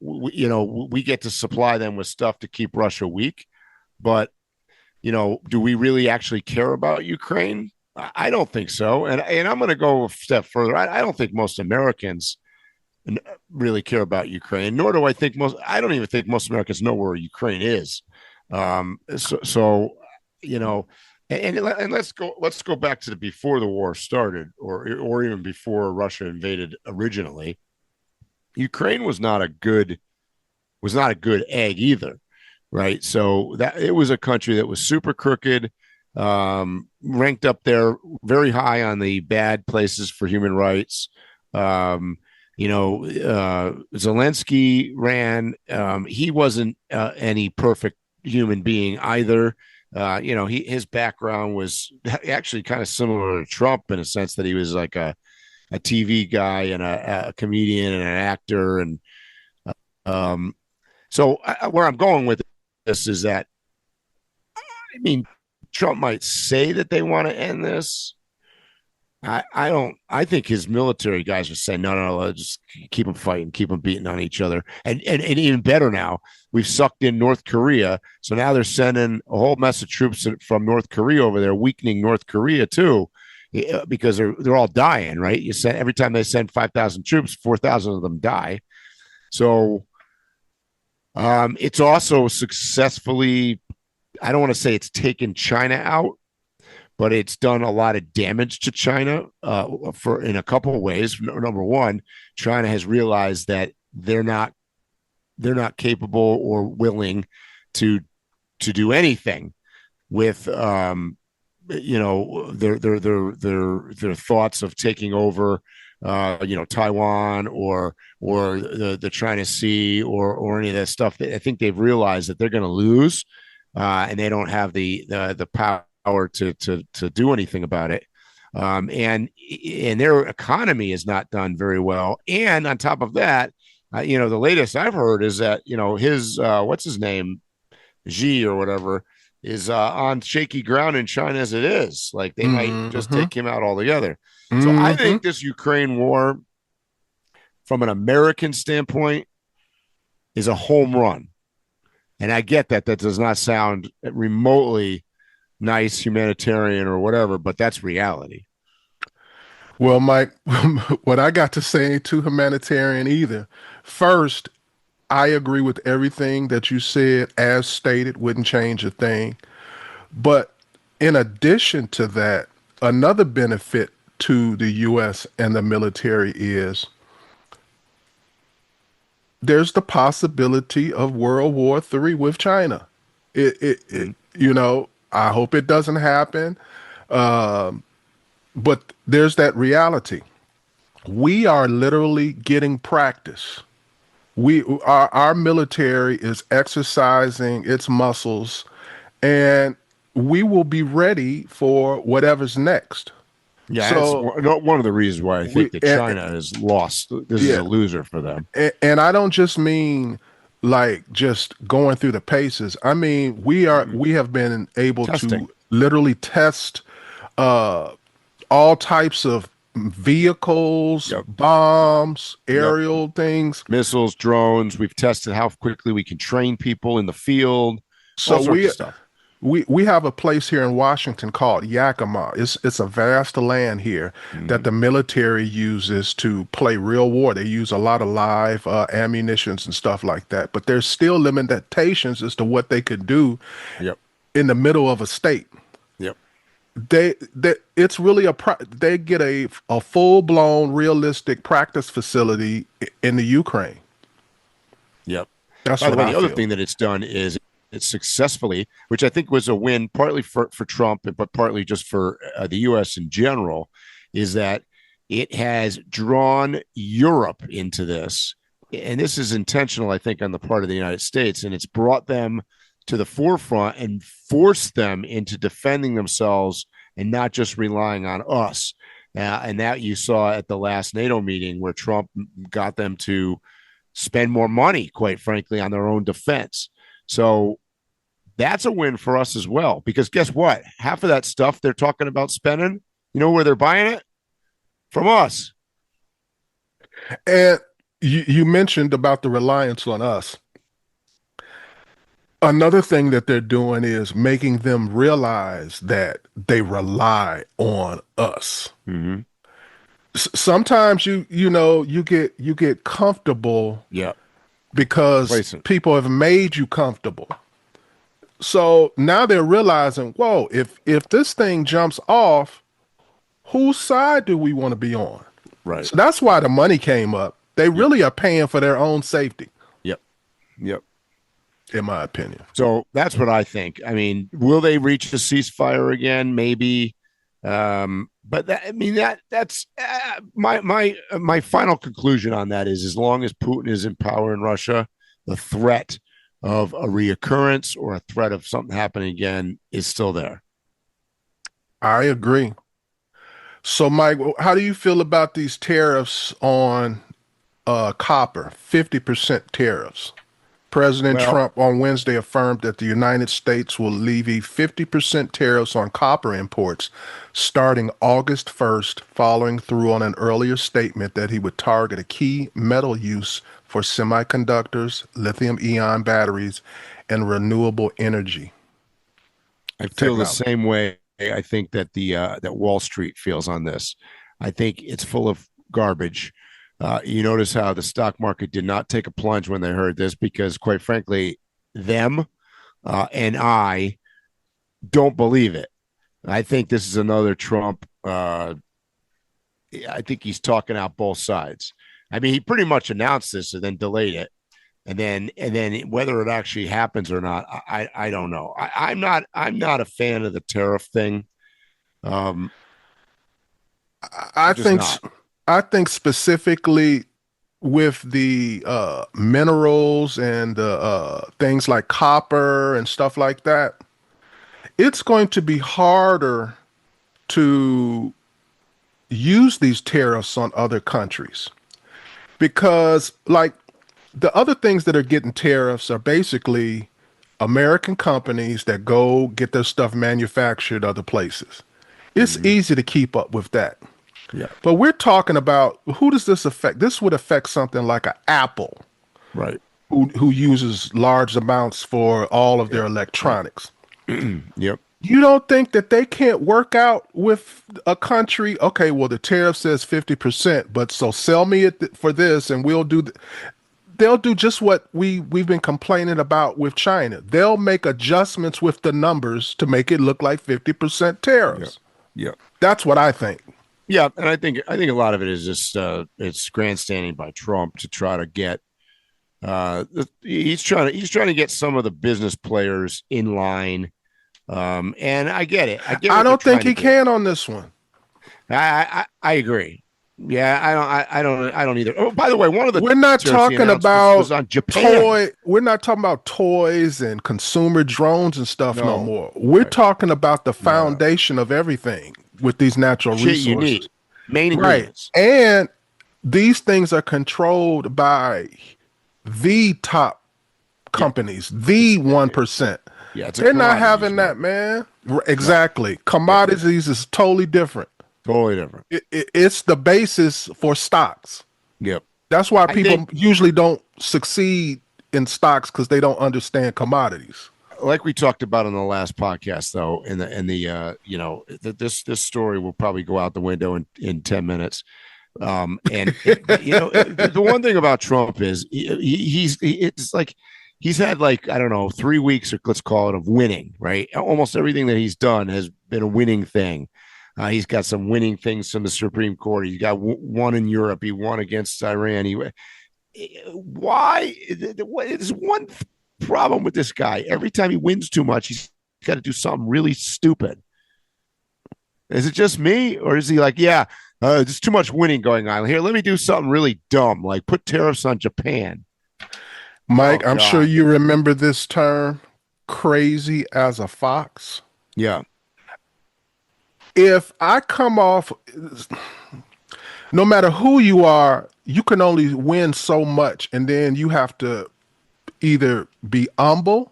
we get to supply them with stuff to keep Russia weak. But, do we really actually care about Ukraine? I don't think so. And I'm going to go a step further. I don't think most Americans really care about Ukraine, nor do I think I don't even think most Americans know where Ukraine is. So you know, and let's go back to before the war started, or even before Russia invaded originally. Ukraine was not a good egg either, right? So that it was a country that was super crooked, ranked up there very high on the bad places for human rights. Zelensky ran. He wasn't any perfect human being either. His background was actually kind of similar to Trump in a sense that he was like a TV guy and a comedian and an actor. And um, where I'm going with this is that, I mean, Trump might say that they want to end this. I don't. I think his military guys are saying no, just keep them fighting, keep them beating on each other, and even better now, we've sucked in North Korea, so now they're sending a whole mess of troops from North Korea over there, weakening North Korea too, because they're all dying, right? Every time they send 5,000 troops, 4,000 of them die. So, it's also successfully. I don't want to say it's taken China out, but it's done a lot of damage to China in a couple of ways. Number one, China has realized that they're not capable or willing to do anything with their thoughts of taking over Taiwan or the China Sea or any of that stuff. I think they've realized that they're going to lose, and they don't have the power to do anything about it. And their economy is not done very well. And on top of that, the latest I've heard is that, his, what's his name? Xi or whatever is on shaky ground in China as it is. Like they might just take him out altogether. So I think this Ukraine war, from an American standpoint, is a home run. And I get that does not sound remotely nice, humanitarian, or whatever, but that's reality. Well, Mike, what I got to say ain't too humanitarian either. First, I agree with everything that you said, as stated, wouldn't change a thing. But in addition to that, another benefit to the U.S. and the military is there's the possibility of World War III with China. I hope it doesn't happen. But there's that reality. We are literally getting practice. Our military is exercising its muscles, and we will be ready for whatever's next. Yeah, So it's one of the reasons why I think that China has lost. This is a loser for them. And I don't just mean like just going through the paces. I mean, we have been able to literally test all types of vehicles, bombs, aerial things, missiles, drones. We've tested how quickly we can train people in the field. So we have a place here in Washington called Yakima. It's a vast land here that the military uses to play real war. They use a lot of live ammunitions and stuff like that. But there's still limitations as to what they could do in the middle of a state. It's really they get a full-blown realistic practice facility in the Ukraine. That's By the way, the other thing that it's done is it's successfully, which I think was a win partly for Trump, but partly just for the U.S. in general, is that it has drawn Europe into this. And this is intentional, I think, on the part of the United States. And it's brought them to the forefront and force them into defending themselves and not just relying on us. And that you saw at the last NATO meeting, where Trump got them to spend more money, quite frankly, on their own defense. So that's a win for us as well, because guess what? Half of that stuff they're talking about spending, you know where they're buying it? From us. And you mentioned about the reliance on us. Another thing that they're doing is making them realize that they rely on us. Sometimes you get comfortable Yeah. because Complacent. people have made you comfortable. So now they're realizing, whoa, if this thing jumps off, whose side do we want to be on? Right. So that's why the money came up. They Yep. really are paying for their own safety, Yep. Yep. in my opinion. So that's what I think. I mean, will they reach a ceasefire again? Maybe. But that, I mean, that's my final conclusion on that is as long as Putin is in power in Russia, the threat of a reoccurrence or a threat of something happening again is still there. I agree. So, Mike, how do you feel about these tariffs on copper? 50% tariffs. President Well, Trump on Wednesday affirmed that the United States will levy 50% tariffs on copper imports starting August 1st, following through on an earlier statement that he would target a key metal use for semiconductors, lithium-ion batteries, and renewable energy I feel the technology. same way. I think that that Wall Street feels on this. I think it's full of garbage. You notice how the stock market did not take a plunge when they heard this because, quite frankly, them and I don't believe it. I think this is another Trump. I think he's talking out both sides. I mean, he pretty much announced this and then delayed it, and then whether it actually happens or not, I don't know. I'm not a fan of the tariff thing. Um, I just think not. I think specifically with the minerals and the things like copper and stuff like that, it's going to be harder to use these tariffs on other countries because, like, the other things that are getting tariffs are basically American companies that go get their stuff manufactured other places. It's Mhm. easy to keep up with that. Yeah, But we're talking about, who does this affect? This would affect something like an Apple, right. who uses large amounts for all of Yep. their electronics. Yep. You don't think that they can't work out with a country? Okay, well, the tariff says 50%, but so sell me it for this and we'll do they'll do just what we've been complaining about with China. They'll make adjustments with the numbers to make it look like 50% Yep. tariffs. Yep. That's what I think. Yeah, and I think a lot of it is just it's grandstanding by Trump to try to get he's trying to get some of the business players in line. And I get it. I get I what they're don't think trying to he do. can on this one. I agree. Yeah, I don't either. Oh, by the way, one of the We're not tariffs he talking announced was about on Japan. we're not talking about toys and consumer drones and stuff no No, more. We're right. talking about the No. foundation of everything with these natural Shit you resources. need. Main Right. ingredients. And these things are controlled by the top Yeah. companies, the 1%. Yeah, it's a They're not commodities having that, market. man. No. Exactly. Yep. Commodities is totally different. Totally different. It's the basis for stocks. Yep. That's why I think people usually don't succeed in stocks because they don't understand commodities. like we talked about in the last podcast though, this story will probably go out the window in 10 minutes. The one thing about Trump is it's like he's had like I don't know 3 weeks or let's call it of winning, right? Almost everything that he's done has been a winning thing. He's got some winning things from the Supreme Court. He got one in Europe. He won against Iran. Why? There's one problem with this guy. Every time he wins too much, he's got to do something really stupid. Is it just me, or is he like, yeah, there's too much winning going on here? Let me do something really dumb, like put tariffs on Japan. Mike, Oh I'm sure God, you remember this term, crazy as a fox. yeah, If I come off, no matter who you are, you can only win so much. And then you have to either be humble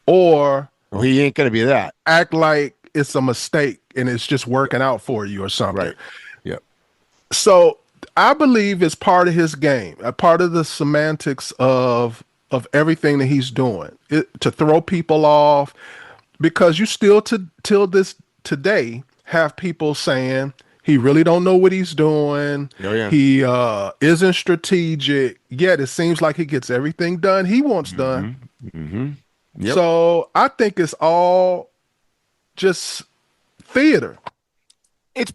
or well, he ain't gonna be that, act like it's a mistake and it's just working out for you or something. right? Yeah, So I believe it's part of his game, a part of the semantics of everything that he's doing, to throw people off, because you still till this today have people saying, He really don't know what he's doing. Oh yeah. He isn't strategic. Yet it seems like he gets everything done he wants done. Yep. So I think it's all just theater. It's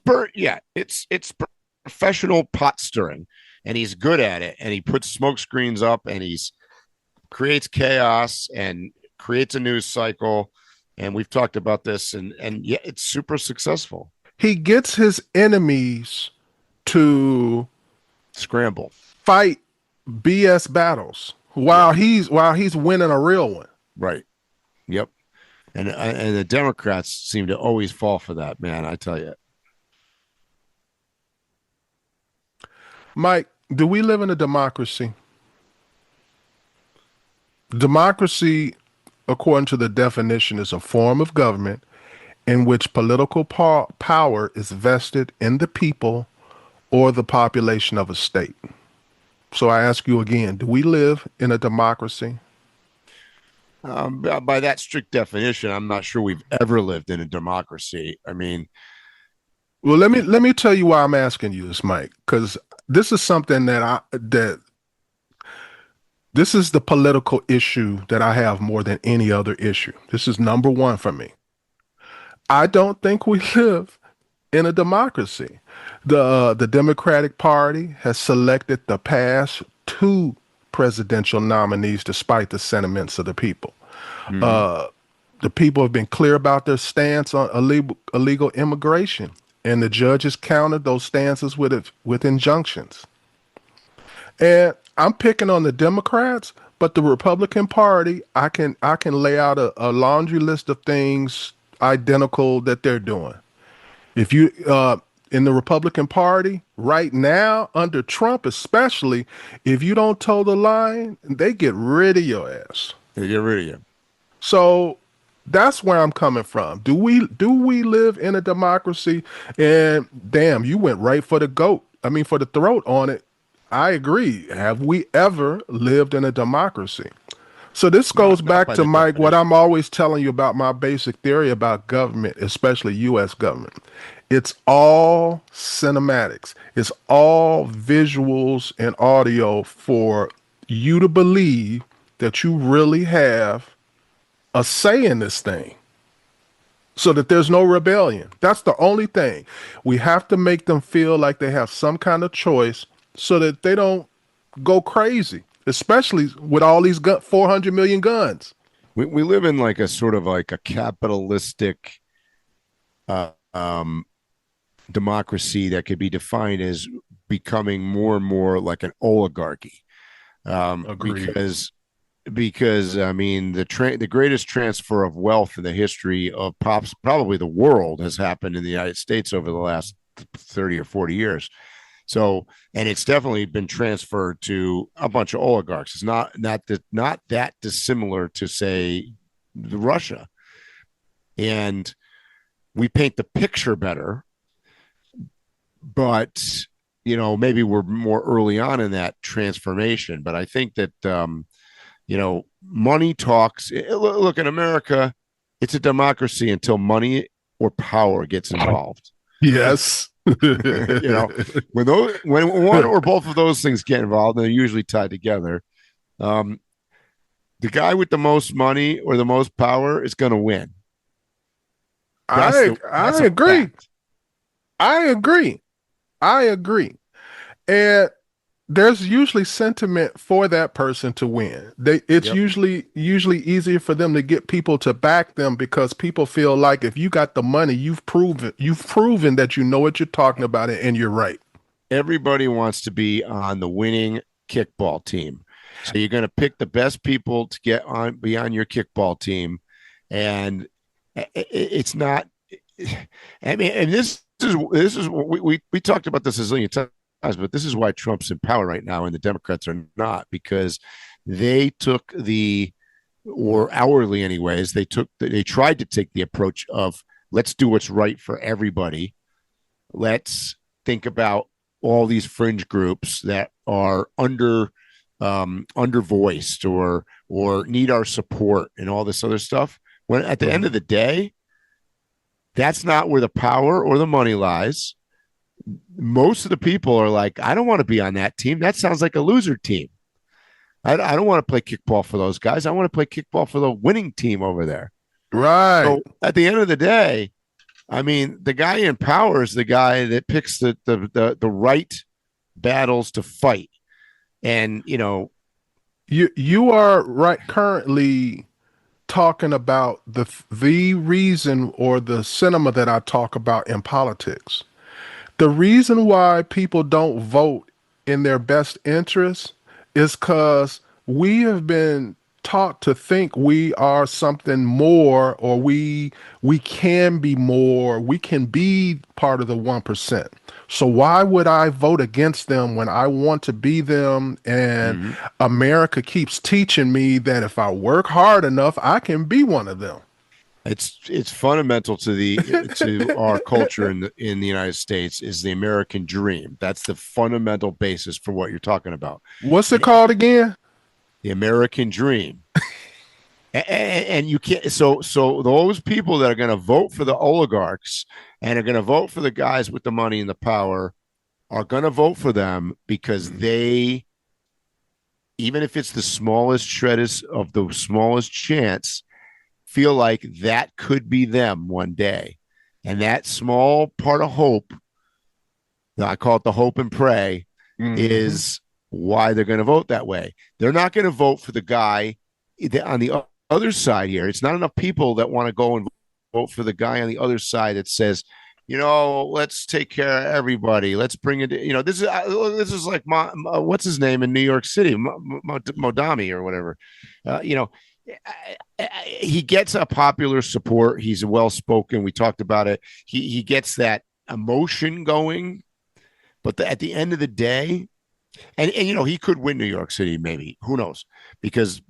professional pot stirring, and he's good at it. And he puts smoke screens up, and he's creates chaos and creates a news cycle. And we've talked about this, and yeah, it's super successful. He gets his enemies to Scramble, fight BS battles while he's winning a real one. right? Yep. And the Democrats seem to always fall for that, man. I tell you. Mike, do we live in a democracy? Democracy, according to the definition, is a form of government in which political power is vested in the people or the population of a state. So I ask you again, do we live in a democracy? By that strict definition, I'm not sure we've ever lived in a democracy. I mean, well, let me tell you why I'm asking you this, Mike, because this is something that this is the political issue that I have more than any other issue. This is number one for me. I don't think we live in a democracy. The Democratic Party has selected the past two presidential nominees despite the sentiments of the people. The people have been clear about their stance on illegal immigration, and the judges countered those stances with injunctions. And I'm picking on the Democrats, but the Republican Party, I can lay out a laundry list of things identical that they're doing. If you in the Republican Party right now, under Trump especially, if you don't toe the line, they get rid of your ass. they get rid of you. So that's where I'm coming from. Do we live in a democracy? And damn, you went right for the throat on it. I agree. Have we ever lived in a democracy? So this goes back to, Mike, what I'm always telling you about my basic theory about government, especially U.S. government. It's all cinematics. It's all visuals and audio for you to believe that you really have a say in this thing, so that there's no rebellion. That's the only thing. We have to make them feel like they have some kind of choice so that they don't go crazy, especially with all these 400 million guns. We live in like a sort of like a capitalistic democracy that could be defined as becoming more and more like an oligarchy. Because I mean the greatest transfer of wealth in the history of probably the world has happened in the United States over the last 30 or 40 years. So, and it's definitely been transferred to a bunch of oligarchs. It's not that dissimilar to, say, Russia. And we paint the picture better, but maybe we're more early on in that transformation. But I think that money talks. Look, in America, it's a democracy until money or power gets involved. Yes. When one or both of those things get involved, they're usually tied together. The guy with the most money or the most power is going to win. I agree. I agree. And there's usually sentiment for that person to win. It's usually easier for them to get people to back them because people feel like if you got the money, you've proven that you know what you're talking about and you're right. Everybody wants to be on the winning kickball team. So you're going to pick the best people to be on your kickball team. And it's not, I mean, and this is we talked about this a zillion times. But this is why Trump's in power right now and the Democrats are not, because they took or hourly anyways, they tried to take the approach of let's do what's right for everybody. Let's think about all these fringe groups that are undervoiced or need our support and all this other stuff. When at the end of the day, that's not where the power or the money lies. most of the people are like, I don't want to be on that team. That sounds like a loser team. I don't want to play kickball for those guys. I want to play kickball for the winning team over there. Right. So at the end of the day, I mean, the guy in power is the guy that picks the right battles to fight. And, You are right currently talking about the reason or the cinema that I talk about in politics. The reason why people don't vote in their best interest is because we have been taught to think we are something more, or we can be more, we can be part of the 1%. So why would I vote against them when I want to be them? And America keeps teaching me that if I work hard enough, I can be one of them. it's fundamental to our culture in the United States is the American dream. That's the fundamental basis for what you're talking about. What's it called again? The American dream. And you can't. So those people that are going to vote for the oligarchs and are going to vote for the guys with the money and the power are going to vote for them because they, even if it's the smallest shred of the smallest chance, feel like that could be them one day. And that small part of hope, I call it the hope and pray, is why they're going to vote that way. They're not going to vote for the guy on the other side here. It's not enough people that want to go and vote for the guy on the other side that says, let's take care of everybody. Let's bring it. This is like what's his name in New York City, Modami or whatever. He gets a popular support. He's well spoken. We talked about it. He gets that emotion going, but at the end of the day. And he could win New York City, maybe. Who knows? Because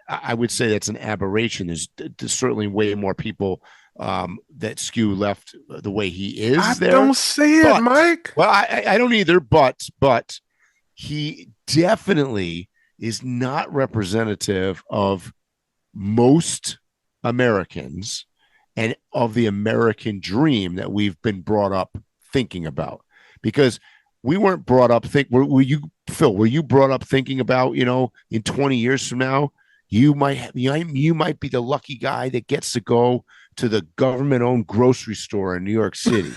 I would say that's an aberration. There's certainly way more people that skew left the way he is. I don't see it, Mike. Well, I don't either. But he definitely is not representative of most Americans and of the American dream that we've been brought up thinking about. Because we weren't brought up were you, Phil, were you brought up thinking about, in 20 years from now, you might be the lucky guy that gets to go to the government-owned grocery store in New York City?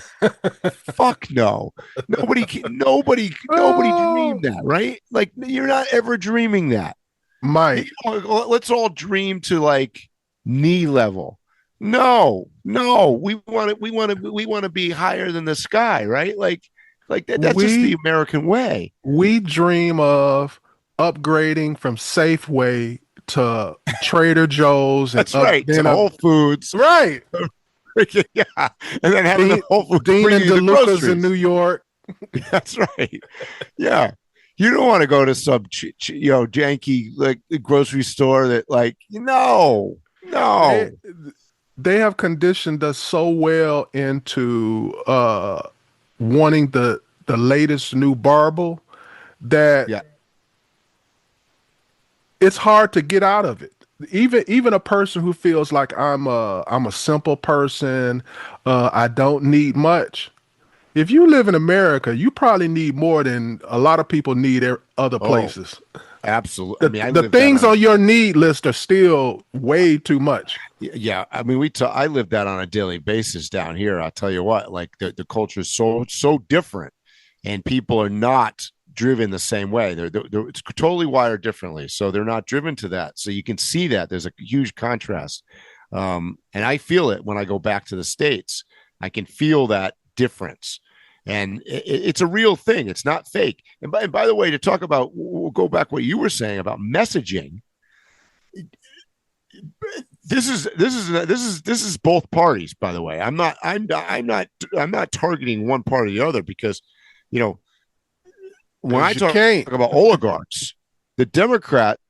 Fuck no. Nobody dreamed that, right? Like, you're not ever dreaming that. Mike. Let's all dream to like knee level. No, we want to be higher than the sky, right? Like that's just the American way. We dream of upgrading from Safeway to Trader Joe's. That's right. To Whole Foods. Right. Yeah. And then having the Whole Foods Dean and DeLuca's in New York. That's right. Yeah. You don't want to go to some janky like grocery store that no. They have conditioned us so well into wanting the latest new barbel that it's hard to get out of it. Even a person who feels like I'm a simple person, I don't need much. If you live in America, you probably need more than a lot of people need other places. Absolutely. The things on your need list are still way too much. Yeah. I mean, I live that on a daily basis down here. I'll tell you what, like the culture is so different and people are not driven the same way. They're it's totally wired differently. So they're not driven to that. So you can see that there's a huge contrast. And I feel it when I go back to the States. I can feel that difference. And it's a real thing. It's not fake. And by the way, to talk about, we'll go back what you were saying about messaging. This is both parties, by the way. I'm not targeting one part or the other because, when I talk about oligarchs, the Democrats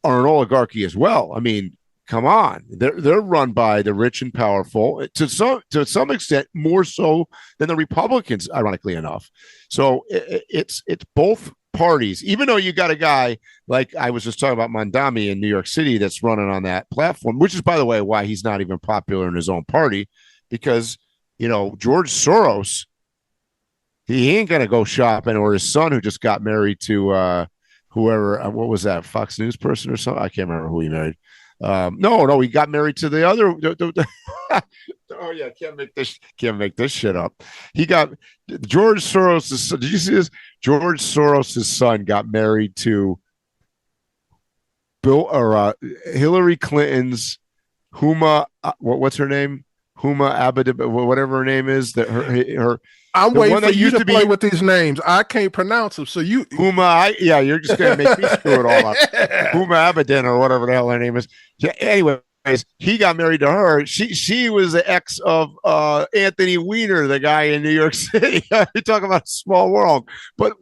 are an oligarchy as well. I mean, come on, they're run by the rich and powerful to some extent, more so than the Republicans, ironically enough. So it's both parties. Even though you got a guy like I was just talking about Mondami in New York City that's running on that platform, which is, by the way, why he's not even popular in his own party, because George Soros He ain't gonna go shopping, or his son who just got married to whoever. What was that? Fox News person or something? I can't remember who he married. No, he got married to the other. Oh yeah, can't make this shit up. He got George Soros'. Did you see this? George Soros' son got married to Hillary Clinton's Huma. What's her name? Huma Abed, whatever her name is. That her. I'm waiting for you to play with these names. I can't pronounce them. So you Huma, you're just gonna make me screw it all up. Huma Abedin or whatever the hell her name is. Yeah, anyways, he got married to her. She was the ex of Anthony Weiner, the guy in New York City. You talk about a small world. But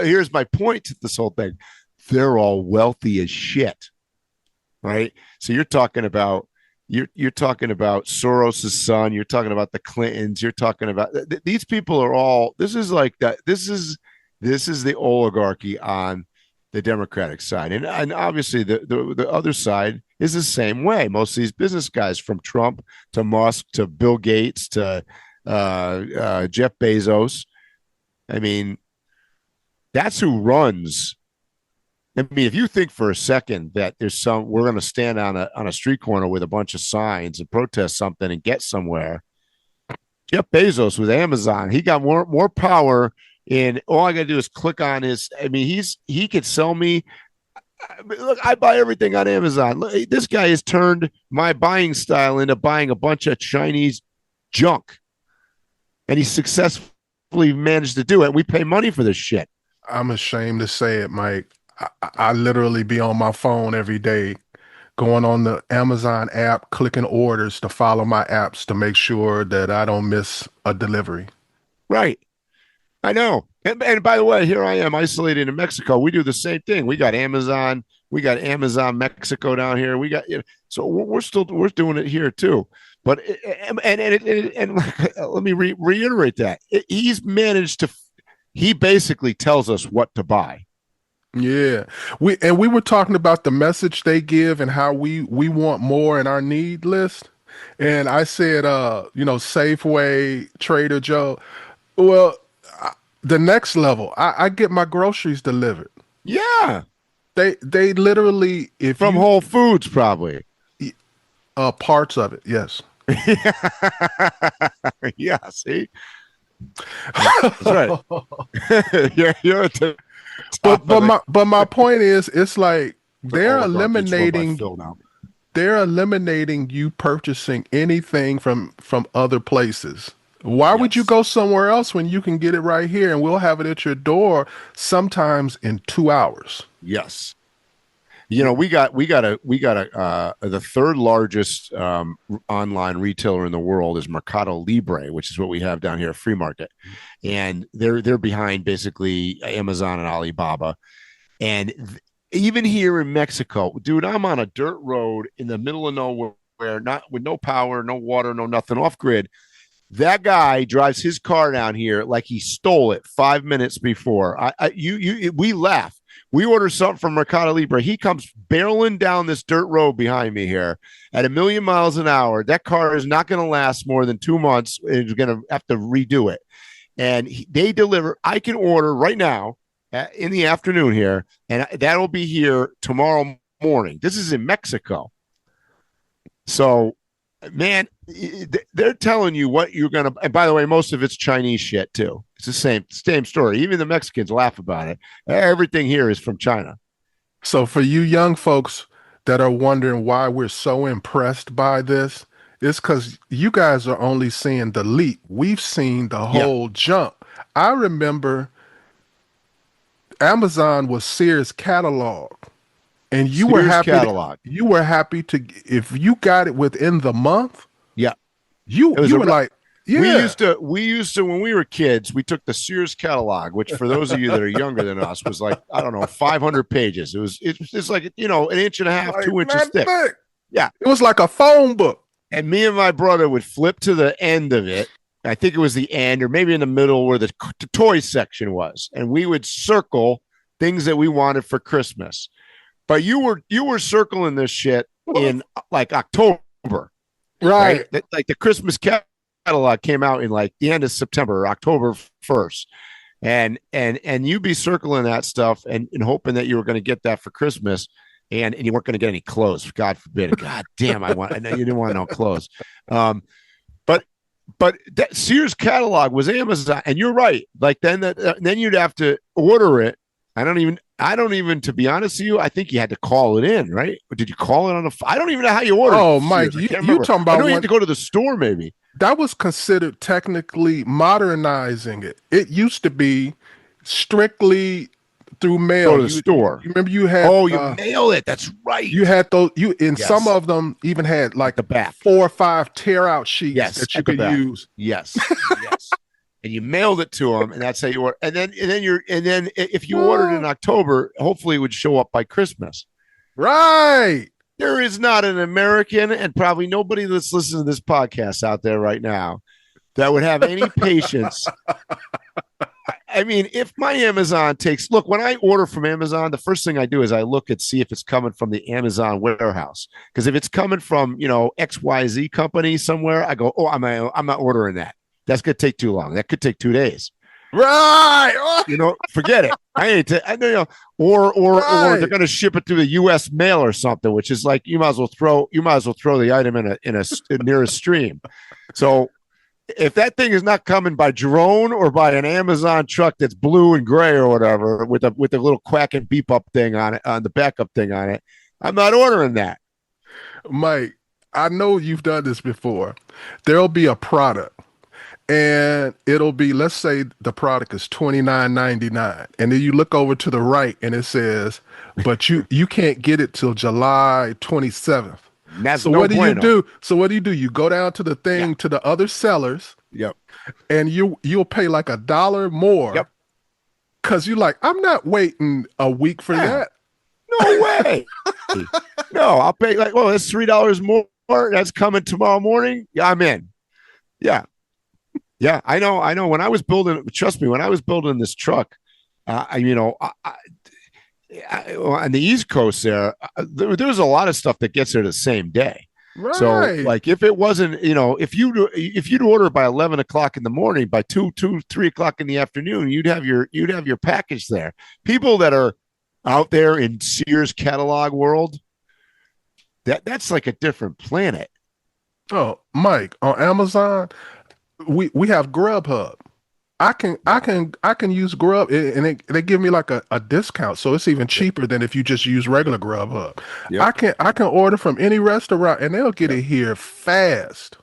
here's my point to this whole thing. They're all wealthy as shit. Right? So you're talking about Soros' son. You're talking about the Clintons. You're talking about these people are all. This is like that. This is the oligarchy on the Democratic side, and obviously the other side is the same way. Most of these business guys, from Trump to Musk to Bill Gates to Jeff Bezos. I mean, that's who runs. I mean, if you think for a second that we're going to stand on a street corner with a bunch of signs and protest something and get somewhere. Jeff Bezos with Amazon, he got more power in. All I got to do is click on his. I mean, he could sell me. Look, I buy everything on Amazon. Look, this guy has turned my buying style into buying a bunch of Chinese junk, and he successfully managed to do it. We pay money for this shit. I'm ashamed to say it, Mike. I literally be on my phone every day, going on the Amazon app, clicking orders to follow my apps to make sure that I don't miss a delivery. Right. I know. And by the way, here I am isolated in Mexico. We do the same thing. We got Amazon Mexico down here. We got, so we're doing it here too. But and let me reiterate that he basically tells us what to buy. Yeah. We were talking about the message they give and how we want more in our need list. And I said, Safeway, Trader Joe. Well, the next level, I get my groceries delivered. Yeah. They literally, from Whole Foods, probably. Parts of it, yes. Yeah, see? That's right. you're but my point is, it's like they're eliminating you purchasing anything from other places. Why would you go somewhere else when you can get it right here, and we'll have it at your door sometimes in 2 hours? Yes. We got the third largest online retailer in the world is Mercado Libre, which is what we have down here at Free Market, and they're behind basically Amazon and Alibaba, and even here in Mexico, dude, I'm on a dirt road in the middle of nowhere, not with no power, no water, no nothing, off grid. That guy drives his car down here like he stole it 5 minutes before. We laugh. We order something from Mercado Libre. He comes barreling down this dirt road behind me here at 1,000,000 miles an hour. That car is not going to last more than 2 months. It's going to have to redo it. And they deliver. I can order right now in the afternoon here, and that'll be here tomorrow morning. This is in Mexico. So, man, they're telling you what you're going to. And by the way, most of it's Chinese shit, too. It's the same story. Even the Mexicans laugh about it. Everything here is from China. So for you young folks that are wondering why we're so impressed by this, it's because you guys are only seeing the leap. We've seen the whole jump. I remember Amazon was Sears catalog. And you were happy. You were happy to, if you got it within the month. Yeah, you were like, yeah. We used to when we were kids. We took the Sears catalog, which for those of you that are younger than us was like 500 pages. It's like an inch and a half, like 2 inches thick. Yeah, it was like a phone book. And me and my brother would flip to the end of it. I think it was the end, or maybe in the middle where the toy section was, and we would circle things that we wanted for Christmas. But you were circling this shit in like October, right? Like the Christmas catalog came out in like the end of September or October 1st, and you'd be circling that stuff and hoping that you were going to get that for Christmas, and you weren't going to get any clothes. God forbid. God damn, I know you didn't want no clothes. But that Sears catalog was Amazon, and you're right. Like then you'd have to order it. I don't even, to be honest with you, I think you had to call it in, right? Or did you call it on the? I don't even know how you ordered. Oh, it. Mike, Sears. you talking about? I know you had to go to the store, maybe. That was considered technically modernizing it. It used to be strictly through mail. Go to the store. You remember you had? Oh, you mail it. That's right. You had those. Yes. Some of them even had like the back 4 or 5 tear out sheets that you could use. Yes, yes. And you mailed it to them, and that's how you order. And then if you ordered in October, hopefully it would show up by Christmas. Right. There is not an American, and probably nobody that's listening to this podcast out there right now, that would have any patience. I mean, if my Amazon look, when I order from Amazon, the first thing I do is I look and see if it's coming from the Amazon warehouse. Because if it's coming from, XYZ company somewhere, I go, oh, I'm not ordering that. That's going to take too long. That could take 2 days. Right. Forget it. I know, or they're going to ship it through the U.S. mail or something, which is like, you might as well throw the item in a nearest stream. So if that thing is not coming by drone or by an Amazon truck that's blue and gray or whatever with a little quack and beep up thing on it, on the backup thing on it, I'm not ordering that. Mike, I know you've done this before. There'll be a product and it'll be, let's say the product is $29.99, and then you look over to the right and it says, but you can't get it till July 27th. So what do you do? You go down to the thing, to the other sellers. Yep. And you'll pay like $1 more. Yep. Cause you're like, I'm not waiting a week for that. No way. No, I'll pay like, well, that's $3 more. That's coming tomorrow morning. Yeah, I'm in. Yeah. Yeah, I know. When I was building, trust me, when I was building this truck, on the East Coast there was a lot of stuff that gets there the same day. Right. So like if it wasn't, if you'd order by 11 o'clock in the morning, by 3 o'clock in the afternoon, you'd have your package there. People that are out there in Sears catalog world, that's like a different planet. Oh, Mike, on Amazon, we have Grubhub. I can use Grub, and they give me like a discount, so it's even cheaper than if you just use regular Grubhub. Yep. I can order from any restaurant, and they'll get it here fast.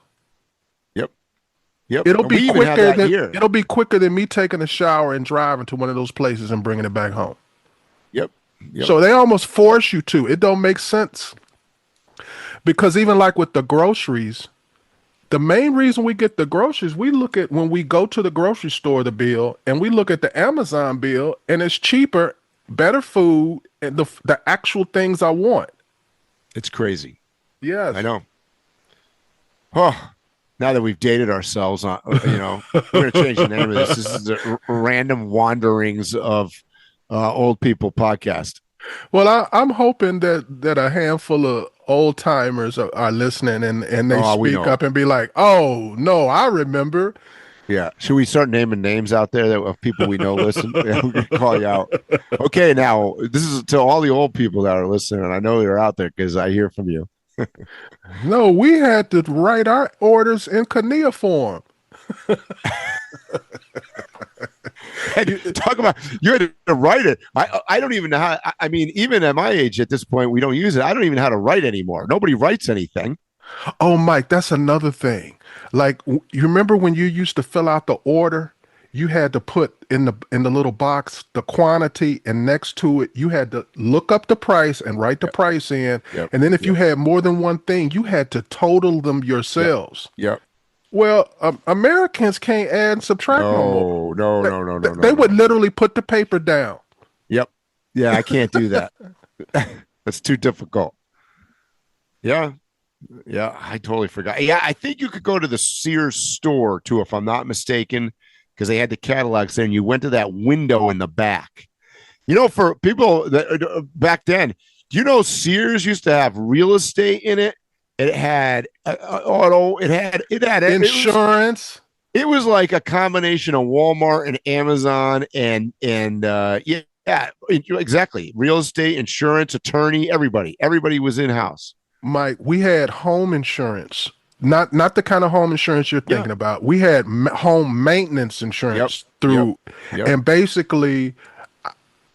Yep. It'll be quicker than me taking a shower and driving to one of those places and bringing it back home. Yep. So they almost force you to. It don't make sense, because even like with the groceries. The main reason we get the groceries, we look at when we go to the grocery store, the bill, and we look at the Amazon bill, and it's cheaper, better food, and the actual things I want. It's crazy. Yes. I know. Oh, now that we've dated ourselves, we're going to change the name of this. This is the Random Wanderings of Old People podcast. Well, I'm hoping that a handful of old timers are listening and they speak up and be like, "Oh no, I remember." Yeah. Should we start naming names out there of people we know listen? We can call you out. Okay, now this is to all the old people that are listening, and I know you're out there because I hear from you. No, we had to write our orders in cuneiform. Talk about you had to write it. I don't even know how. I mean, even at my age at this point, we don't use it. I don't even know how to write anymore. Nobody writes anything. Oh, Mike, that's another thing. Like, you remember when you used to fill out the order? You had to put in the little box the quantity, and next to it, you had to look up the price and write the price in. Yep. And then if you had more than one thing, you had to total them yourselves. Yep. Well, Americans can't add and subtract no more. No. They would literally put the paper down. Yep. Yeah, I can't do that. That's too difficult. Yeah, I totally forgot. Yeah, I think you could go to the Sears store, too, if I'm not mistaken, because they had the catalogs there, and you went to that window in the back. For people that back then, Sears used to have real estate in it? It had auto. It had insurance. It was like a combination of Walmart and Amazon yeah, exactly. Real estate, insurance, attorney, everybody was in house. Mike, we had home insurance, not the kind of home insurance you're thinking about. We had home maintenance insurance through, and basically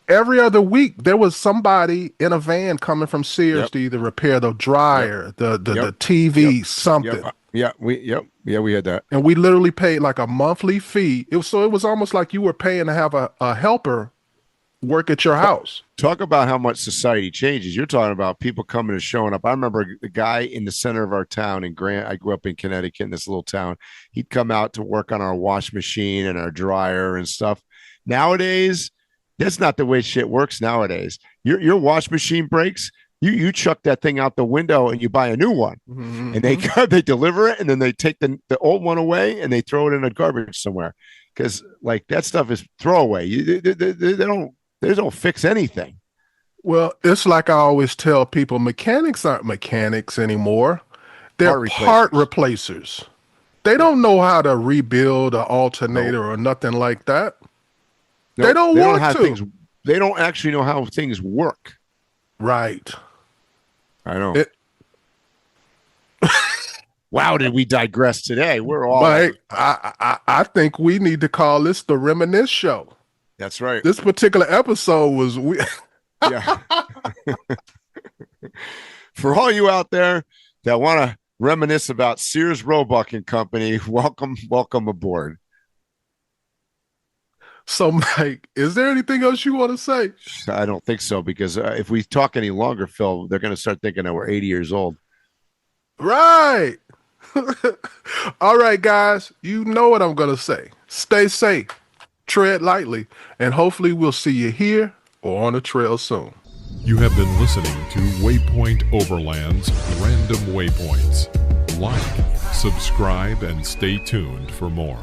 every other week there was somebody in a van coming from Sears to either repair the dryer, the TV, something. We had that. And we literally paid like a monthly fee. It was almost like you were paying to have a helper work at your house. Talk about how much society changes. You're talking about people coming and showing up. I remember a guy in the center of our town in Grant. I grew up in Connecticut in this little town. He'd come out to work on our wash machine and our dryer and stuff. Nowadays, that's not the way shit works nowadays. Your wash machine breaks. You chuck that thing out the window and you buy a new one, and they deliver it, and then they take the old one away and they throw it in a garbage somewhere, because like that stuff is throwaway. They don't fix anything. Well, it's like I always tell people: mechanics aren't mechanics anymore; they're part replacers. They don't know how to rebuild an alternator or nothing like that. Nope. They don't want to. They don't actually know how things work. Right. I know. Wow, did we digress today? We're all. Mike, I think we need to call this the Reminisce Show. That's right. This particular episode was yeah. For all you out there that want to reminisce about Sears Roebuck and Company, welcome aboard. So, Mike, is there anything else you want to say? I don't think so, because if we talk any longer, Phil, they're going to start thinking that we're 80 years old. Right. All right, guys, you know what I'm going to say. Stay safe, tread lightly, and hopefully we'll see you here or on the trail soon. You have been listening to Waypoint Overland's Random Waypoints. Like, subscribe, and stay tuned for more.